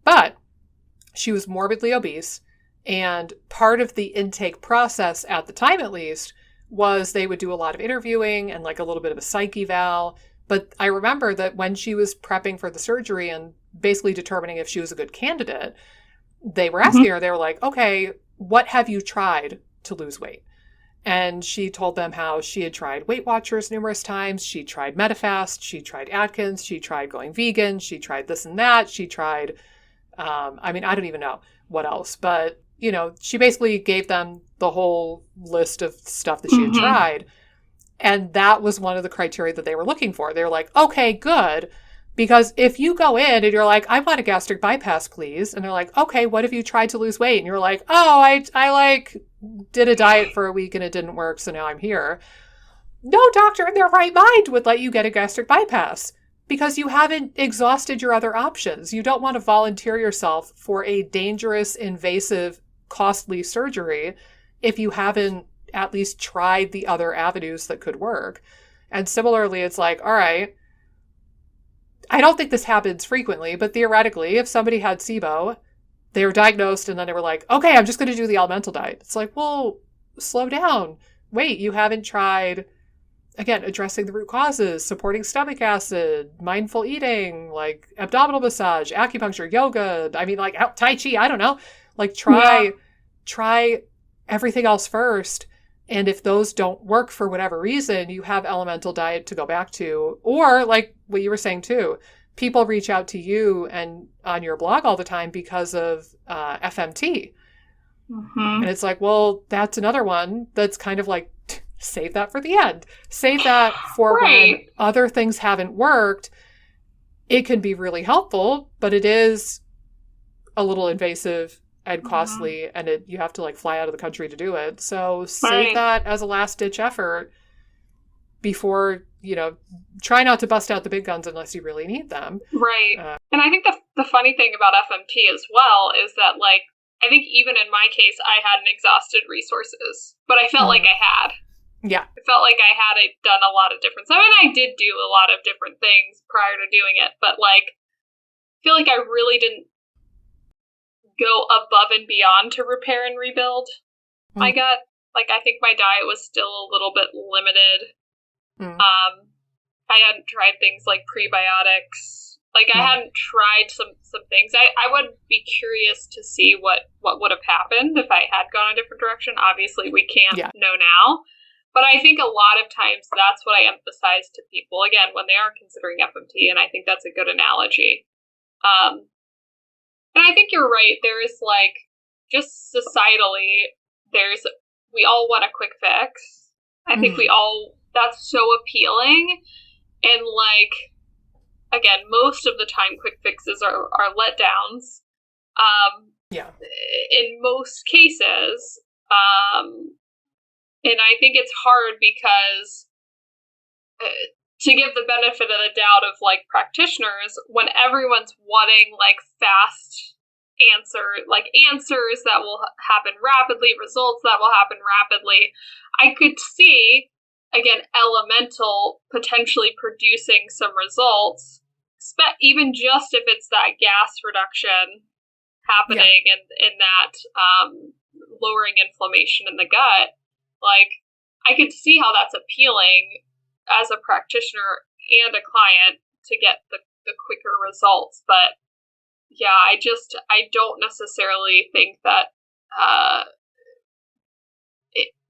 But she was morbidly obese. And part of the intake process, at the time at least, was they would do a lot of interviewing and like a little bit of a psych eval. But I remember that when she was prepping for the surgery and basically determining if she was a good candidate, they were asking her, they were like, okay, what have you tried to lose weight? And she told them how she had tried Weight Watchers numerous times. She tried Medifast. She tried Atkins. She tried going vegan. She tried this and that. She tried, I don't even know what else, but she basically gave them the whole list of stuff that she had tried. And that was one of the criteria that they were looking for. They were like, okay, good. Because if you go in and you're like, I want a gastric bypass, please. And they're like, okay, what have you tried to lose weight? And you're like, oh, I did a diet for a week and it didn't work. So now I'm here. No doctor in their right mind would let you get a gastric bypass, because you haven't exhausted your other options. You don't want to volunteer yourself for a dangerous, invasive, costly surgery if you haven't at least tried the other avenues that could work. And similarly, it's like, all right, I don't think this happens frequently, but theoretically, if somebody had SIBO, they were diagnosed and then they were like, okay, I'm just going to do the elemental diet. It's like, well, slow down. Wait, you haven't tried, again, addressing the root causes, supporting stomach acid, mindful eating, like abdominal massage, acupuncture, yoga, Tai Chi, I don't know. Like try everything else first. And if those don't work for whatever reason, you have elemental diet to go back to. Or like what you were saying too, people reach out to you and on your blog all the time because of FMT. And it's like, well, that's another one that's kind of like save that for the end. Save that for when other things haven't worked. It can be really helpful, but it is a little invasive and costly, and you have to like fly out of the country to do it. So save that as a last ditch effort before, try not to bust out the big guns unless you really need them. Right. And I think the funny thing about FMT as well is that, like, I think even in my case, I hadn't exhausted resources, but I felt like I had. Yeah. I felt like I had done a lot of different stuff. I mean, I did do a lot of different things prior to doing it, but like, I feel like I really didn't go above and beyond to repair and rebuild my gut. Like, I think my diet was still a little bit limited. I hadn't tried things like prebiotics. Like, I hadn't tried some things. I would be curious to see what would have happened if I had gone a different direction. Obviously, we can't know now. But I think a lot of times that's what I emphasize to people, again, when they are considering FMT, and I think that's a good analogy. And I think you're right. There is, like, just societally, we all want a quick fix. I think that's so appealing. And, like, again, most of the time quick fixes are letdowns. In most cases. And I think it's hard because to give the benefit of the doubt of, like, practitioners, when everyone's wanting, like, fast answers that will happen rapidly, results that will happen rapidly, I could see, again, Elemental potentially producing some results, even just if it's that gas reduction happening and that lowering inflammation in the gut. Like, I could see how that's appealing as a practitioner and a client to get the quicker results. But yeah, I don't necessarily think that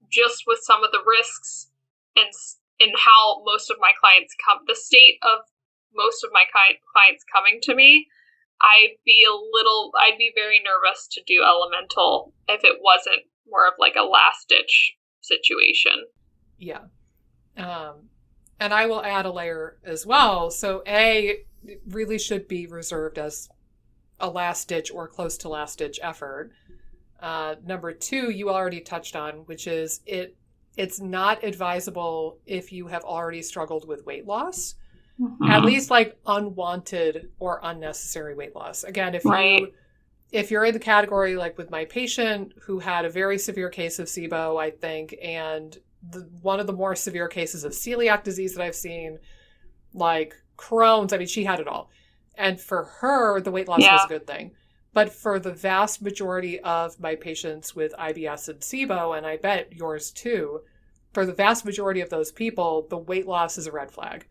just with some of the risks and how most of my clients the state of most of my clients coming to me, I'd be very nervous to do Elemental if it wasn't more of like a last ditch situation. Yeah. And I will add a layer as well. So it really should be reserved as a last ditch or close to last ditch effort. Number two, you already touched on, which is it's not advisable if you have already struggled with weight loss, at least like unwanted or unnecessary weight loss. Again, if you're in the category like with my patient who had a very severe case of SIBO, I think, and one of the more severe cases of celiac disease that I've seen, like Crohn's, I mean, she had it all. And for her, the weight loss was a good thing. But for the vast majority of my patients with IBS and SIBO, and I bet yours too, for the vast majority of those people, the weight loss is a red flag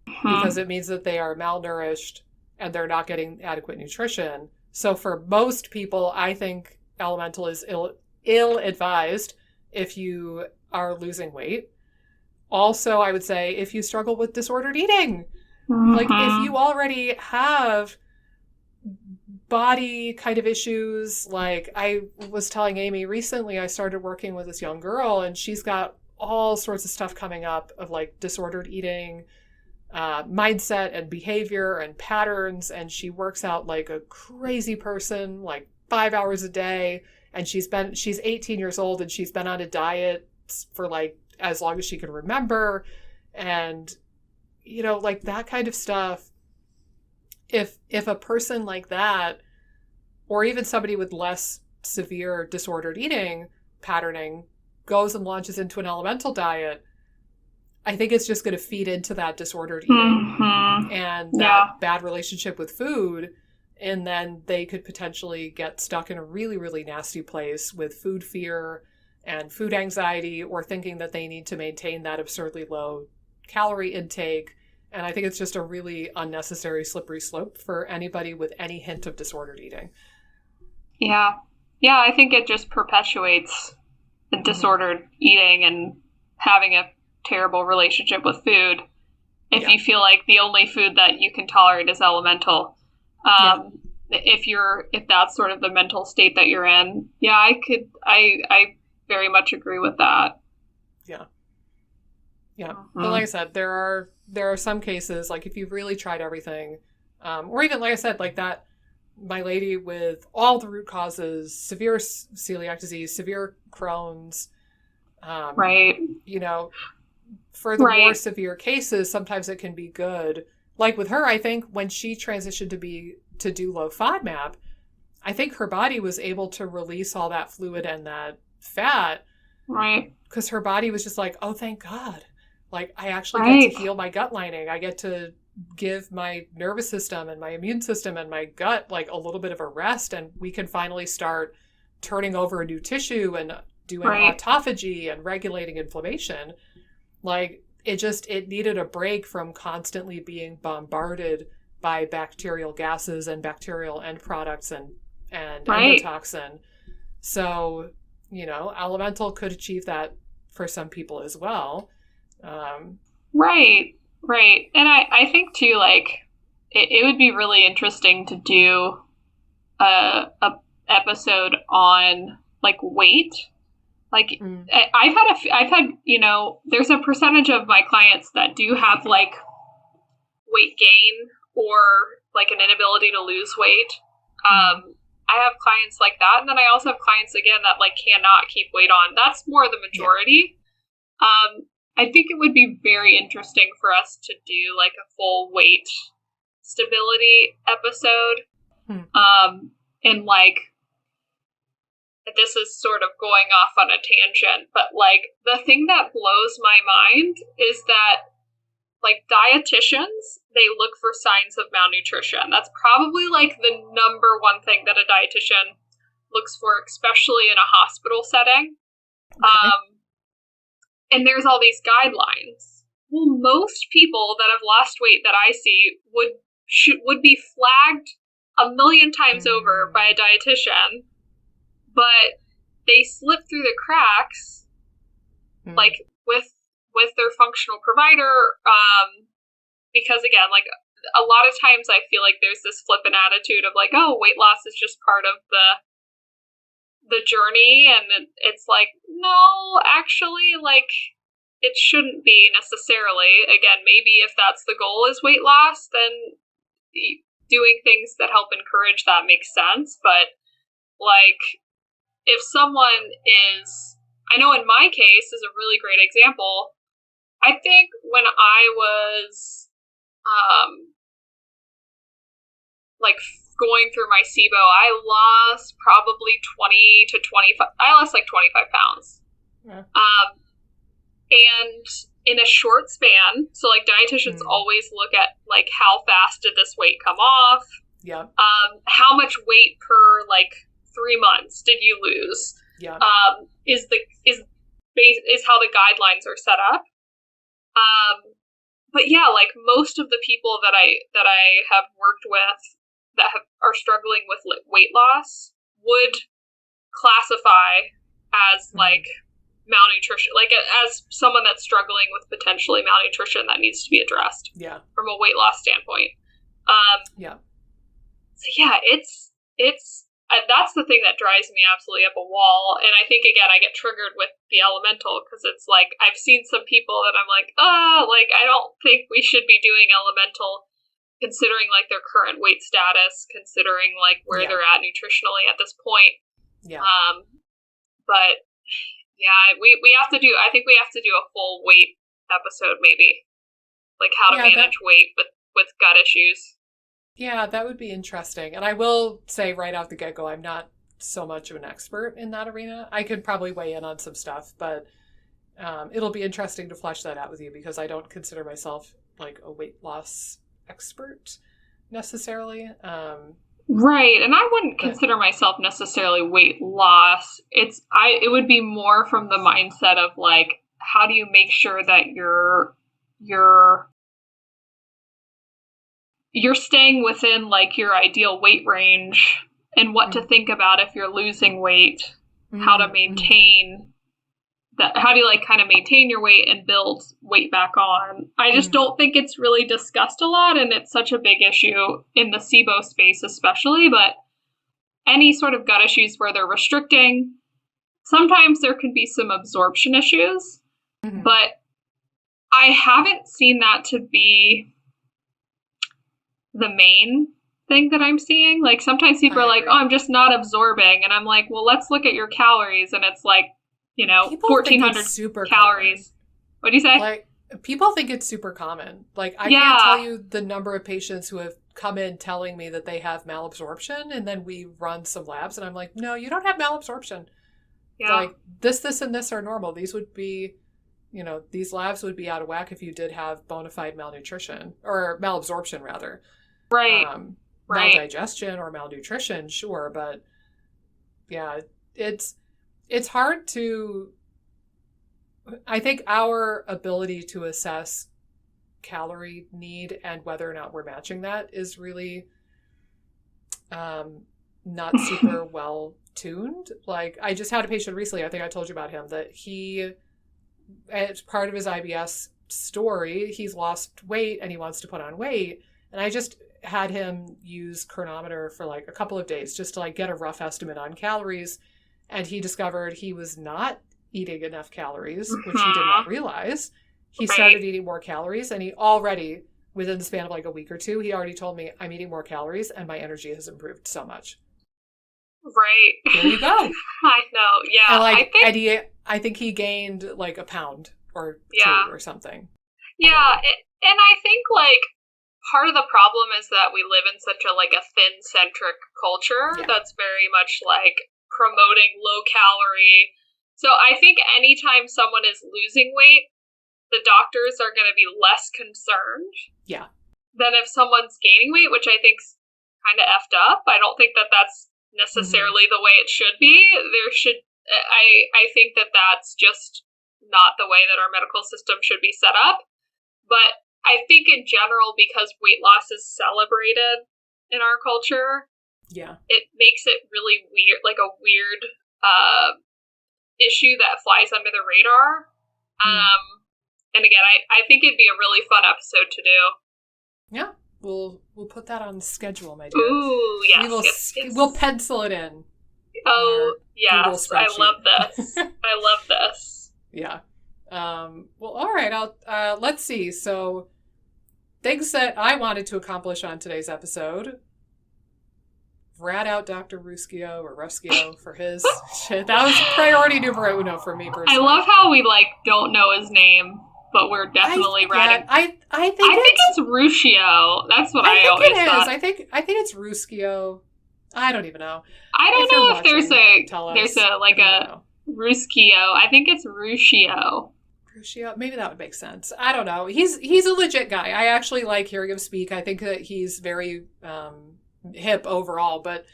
because it means that they are malnourished and they're not getting adequate nutrition. So for most people, I think Elemental is ill-advised if you are losing weight. Also, I would say if you struggle with disordered eating, like if you already have body kind of issues, like I was telling Amy recently, I started working with this young girl and she's got all sorts of stuff coming up of like disordered eating, mindset and behavior and patterns. And she works out like a crazy person, like 5 hours a day. And she's 18 years old and she's been on a diet for like as long as she can remember. And, you know, like that kind of stuff. If a person like that, or even somebody with less severe disordered eating patterning, goes and launches into an Elemental diet, I think it's just going to feed into that disordered eating and that bad relationship with food. And then they could potentially get stuck in a really, really nasty place with food fear and food anxiety, or thinking that they need to maintain that absurdly low calorie intake. And I think it's just a really unnecessary slippery slope for anybody with any hint of disordered eating. Yeah. Yeah, I think it just perpetuates the disordered eating and having a terrible relationship with food if you feel like the only food that you can tolerate is Elemental. If that's sort of the mental state that you're in. Yeah, I very much agree with that. Yeah. Yeah. But like I said, there are some cases, like if you've really tried everything, or even like I said, like that, my lady with all the root causes, severe celiac disease, severe Crohn's, Right. you know, for the more Right. severe cases, sometimes it can be good. Like with her, I think when she transitioned to do low FODMAP, I think her body was able to release all that fluid and that fat Right. because her body was just like, oh, thank God. Like, I actually get to Right. heal my gut lining. I get to give my nervous system and my immune system and my gut like a little bit of a rest, and we can finally start turning over new tissue and doing Right. autophagy and regulating inflammation. Like, it needed a break from constantly being bombarded by bacterial gases and bacterial end products and Right. endotoxin. So, elemental could achieve that for some people as well. Right. Right. And I think too, like it would be really interesting to do a episode on like weight. Like I've had, there's a percentage of my clients that do have like weight gain or like an inability to lose weight. I have clients like that, and then I also have clients again that like cannot keep weight on. That's more the majority. Yeah. I think it would be very interesting for us to do like a full weight stability episode. And like this is sort of going off on a tangent, but like the thing that blows my mind is that like dietitians, they look for signs of malnutrition. That's probably like the number one thing that a dietitian looks for, especially in a hospital setting. Okay. And there's all these guidelines. Well, most people that have lost weight that I see would be flagged a million times over by a dietitian, but they slip through the cracks, like with their functional provider, because again, like a lot of times I feel like there's this flippant attitude of like, oh, weight loss is just part of the journey, and it's like, no, actually, like it shouldn't be necessarily. Again, maybe if that's the goal is weight loss, then doing things that help encourage that makes sense. But like if someone is, I know in my case is a really great example. I think when I was like going through my SIBO, I lost probably 20 to 25. I lost like 25 pounds. Yeah. And in a short span, so like dietitians always look at like how fast did this weight come off? Yeah. How much weight per like 3 months did you lose? Yeah. Is how the guidelines are set up. But yeah, like most of the people that I have worked with that are struggling with weight loss would classify as like malnutrition, like as someone that's struggling with potentially malnutrition that needs to be addressed. Yeah. From a weight loss standpoint. Yeah. So yeah, it's that's the thing that drives me absolutely up a wall. And I think, again, I get triggered with the elemental because it's like I've seen some people that I'm like, like I don't think we should be doing elemental considering like their current weight status, considering like where they're at nutritionally at this point. Yeah. But yeah, we have to do, I think we have to do a full weight episode maybe, like how to manage weight with gut issues. Yeah, that would be interesting. And I will say right out the get-go, I'm not so much of an expert in that arena. I could probably weigh in on some stuff, but it'll be interesting to flesh that out with you because I don't consider myself like a weight loss expert necessarily. Right. And I wouldn't consider myself necessarily weight loss. It would be more from the mindset of like, how do you make sure that you're staying within like your ideal weight range and what to think about if you're losing weight, how to maintain that, how do you like kind of maintain your weight and build weight back on. I just don't think it's really discussed a lot, and it's such a big issue in the SIBO space especially, but any sort of gut issues where they're restricting, sometimes there can be some absorption issues, but I haven't seen that to be the main thing that I'm seeing. Like sometimes people are like, oh, I'm just not absorbing. And I'm like, well, let's look at your calories. And it's like, People 1,400 super calories. common. What do you say? Like, people think it's super common. Like, I Yeah. can't tell you the number of patients who have come in telling me that they have malabsorption, and then we run some labs, and I'm like, no, you don't have malabsorption. Yeah. Like, this, and this are normal. These would be, these labs would be out of whack if you did have bona fide malnutrition, or malabsorption, rather. Right. Maldigestion or malnutrition, sure, but yeah, it's hard to, I think our ability to assess calorie need and whether or not we're matching that is really not super well tuned. Like, I just had a patient recently, I think I told you about him, that he, as part of his IBS story, he's lost weight and he wants to put on weight. And I just had him use Chronometer for like a couple of days just to like get a rough estimate on calories. And he discovered he was not eating enough calories, which he did not realize. He started eating more calories, and he already, within the span of like a week or two, he already told me, I'm eating more calories and my energy has improved so much. Right. There you go. I know. Yeah. And I think he gained like a pound or Yeah. 2 or something. Yeah. And I think like part of the problem is that we live in such a thin-centric culture that's very much like promoting low calorie. So I think anytime someone is losing weight, the doctors are going to be less concerned than if someone's gaining weight, which I think's kind of effed up. I don't think that that's necessarily the way it should be. I think that that's just not the way that our medical system should be set up. But I think in general, because weight loss is celebrated in our culture, it makes it really weird, like a weird issue that flies under the radar. And again, I think it'd be a really fun episode to do. Yeah, we'll put that on the schedule, my dear. Ooh, yes. We'll pencil it in. Oh, yes. I love this. I love this. Yeah. Well, all right. Let's see. So, things that I wanted to accomplish on today's episode. Rat out Dr. Ruschio or Ruschio for his shit. That was priority numero uno for me personally. I love how we don't know his name, but we're definitely ratting. I think it's Ruschio. That's what I always thought. I think it's Ruschio. I don't even know. I don't know if there's a Ruschio. I think it's Ruschio. Ruschio, maybe that would make sense. I don't know. He's a legit guy. I actually like hearing him speak. I think that he's very hip overall, but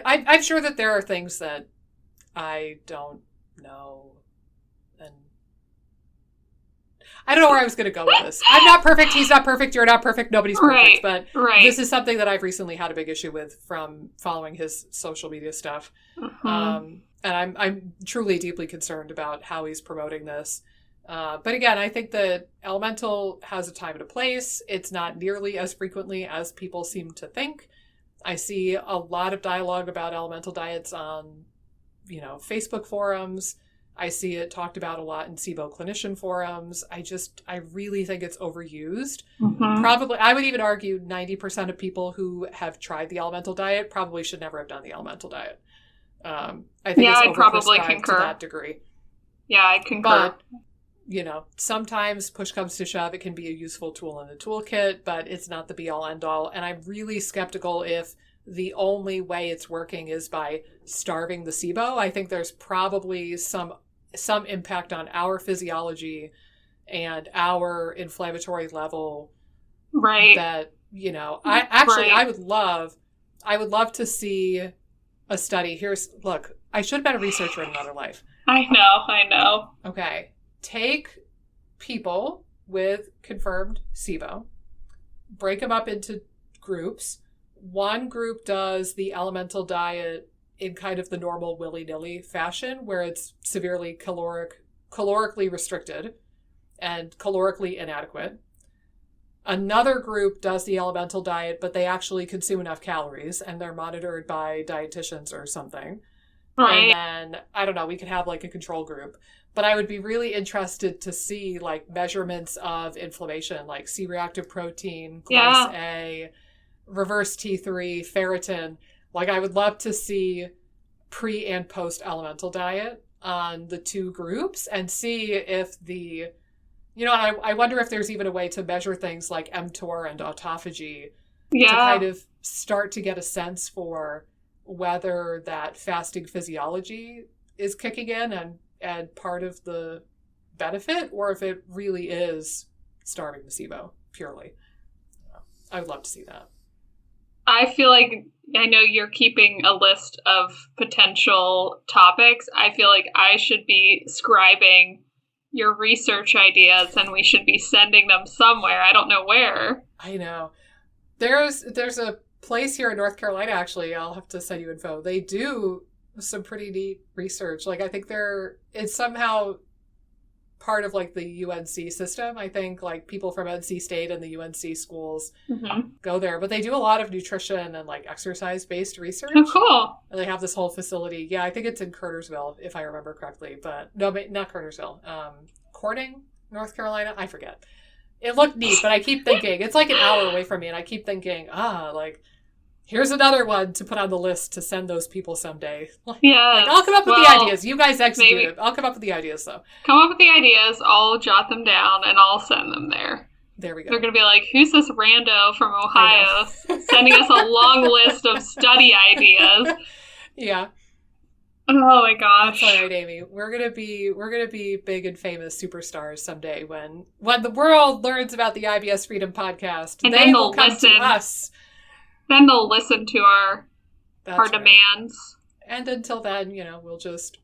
I'm sure that there are things that I don't know, and I don't know where I was going to go with this. I'm not perfect. He's not perfect. You're not perfect. Nobody's perfect. But this is something that I've recently had a big issue with from following his social media stuff. And I'm truly deeply concerned about how he's promoting this. But again, I think that Elemental has a time and a place. It's not nearly as frequently as people seem to think. I see a lot of dialogue about Elemental diets on, Facebook forums. I see it talked about a lot in SIBO clinician forums. I really think it's overused. Probably, I would even argue 90% of people who have tried the Elemental diet probably should never have done the Elemental diet. I think it's I'd probably concur to that degree. Yeah, I'd concur. But, sometimes push comes to shove, it can be a useful tool in the toolkit, but it's not the be all end all. And I'm really skeptical if the only way it's working is by starving the SIBO. I think there's probably some impact on our physiology and our inflammatory level. Right. That, I would love to see a study. Look, I should have been a researcher in another life. I know. Okay. Take people with confirmed SIBO, break them up into groups. One group does the Elemental diet in kind of the normal willy-nilly fashion, where it's severely calorically restricted and calorically inadequate. Another group does the Elemental diet, but they actually consume enough calories, and they're monitored by dietitians or something. Right. And then, I don't know, we could have like a control group. But I would be really interested to see like measurements of inflammation, like C-reactive protein, Yeah. glyce A, reverse T3, ferritin. Like I would love to see pre and post elemental diet on the two groups and see if I wonder if there's even a way to measure things like mTOR and autophagy to Yeah. kind of start to get a sense for whether that fasting physiology is kicking in and part of the benefit, or if it really is starving the SIBO purely. I would love to see that. I feel like I know you're keeping a list of potential topics. I feel like I should be scribing your research ideas and we should be sending them somewhere. I don't know where. I know. There's a place here in North Carolina, actually. I'll have to send you info. They do some pretty neat research. Like, I think it's somehow part of like the UNC system. I think like people from NC State and the UNC schools go there, but they do a lot of nutrition and like exercise based research. Oh, cool. And they have this whole facility. Yeah, I think it's in Cartersville, if I remember correctly, but no, not Cartersville. Corning, North Carolina. I forget. It looked neat, but I keep thinking it's like an hour away from me, and I keep thinking, like, here's another one to put on the list to send those people someday. Yeah. Like, I'll come up with the ideas. You guys execute it. I'll come up with the ideas, though. Come up with the ideas. I'll jot them down, and I'll send them there. There we go. They're going to be like, who's this rando from Ohio sending us a long list of study ideas? Yeah. Oh my gosh. That's all right, Amy. We're gonna be big and famous superstars someday when the world learns about the IBS Freedom Podcast. And they will come to us. Then they'll listen to our demands. And until then, we'll just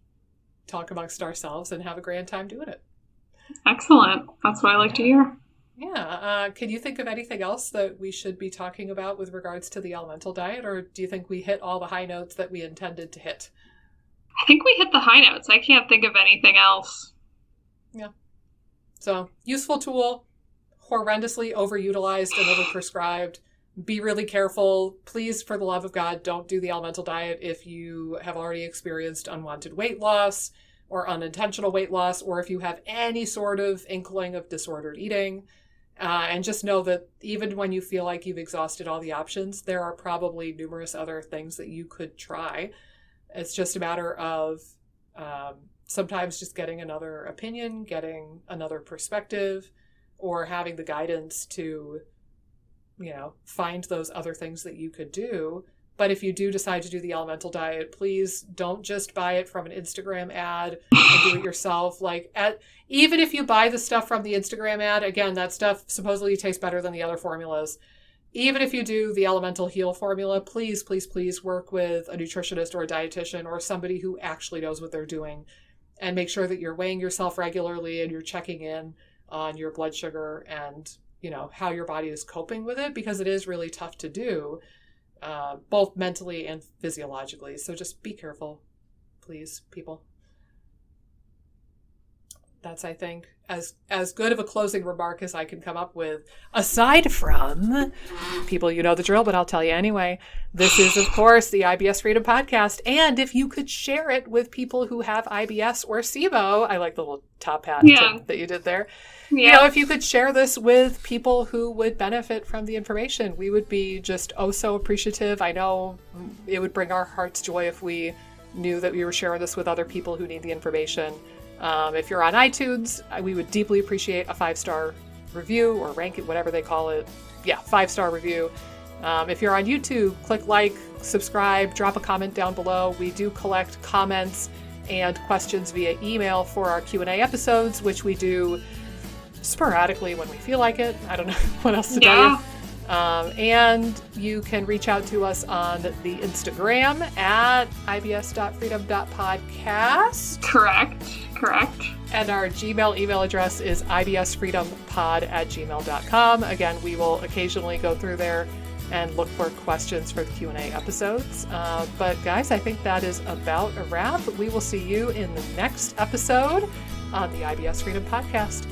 talk amongst ourselves and have a grand time doing it. Excellent. That's what I like to hear. Yeah. Can you think of anything else that we should be talking about with regards to the elemental diet, or do you think we hit all the high notes that we intended to hit? I think we hit the high notes. I can't think of anything else. Yeah. So, useful tool, horrendously overutilized and overprescribed. Be really careful. Please, for the love of God, don't do the elemental diet if you have already experienced unwanted weight loss or unintentional weight loss, or if you have any sort of inkling of disordered eating. And just know that even when you feel like you've exhausted all the options, there are probably numerous other things that you could try. It's just a matter of sometimes just getting another opinion, getting another perspective, or having the guidance to, find those other things that you could do. But if you do decide to do the elemental diet, please don't just buy it from an Instagram ad and do it yourself. Even if you buy the stuff from the Instagram ad, again, that stuff supposedly tastes better than the other formulas. Even if you do the Elemental Heal formula, please, please, please work with a nutritionist or a dietitian or somebody who actually knows what they're doing, and make sure that you're weighing yourself regularly and you're checking in on your blood sugar and, how your body is coping with it, because it is really tough to do, both mentally and physiologically. So just be careful, please, people. That's, I think, as good of a closing remark as I can come up with. Aside from, people, you know the drill, but I'll tell you anyway. This is, of course, the IBS Freedom Podcast. And if you could share it with people who have IBS or SIBO, I like the little top hat tip that you did there. Yeah. If you could share this with people who would benefit from the information, we would be just so appreciative. I know it would bring our hearts joy if we knew that we were sharing this with other people who need the information. If you're on iTunes, we would deeply appreciate a 5-star review or rank it, whatever they call it. Yeah, 5-star review. If you're on YouTube, click like, subscribe, drop a comment down below. We do collect comments and questions via email for our Q&A episodes, which we do sporadically when we feel like it. I don't know what else to tell you. And you can reach out to us on the Instagram at ibs.freedom.podcast. Correct. And our Gmail email address is ibsfreedompod@gmail.com. Again, we will occasionally go through there and look for questions for the Q&A episodes. But guys, I think that is about a wrap. We will see you in the next episode on the IBS Freedom Podcast.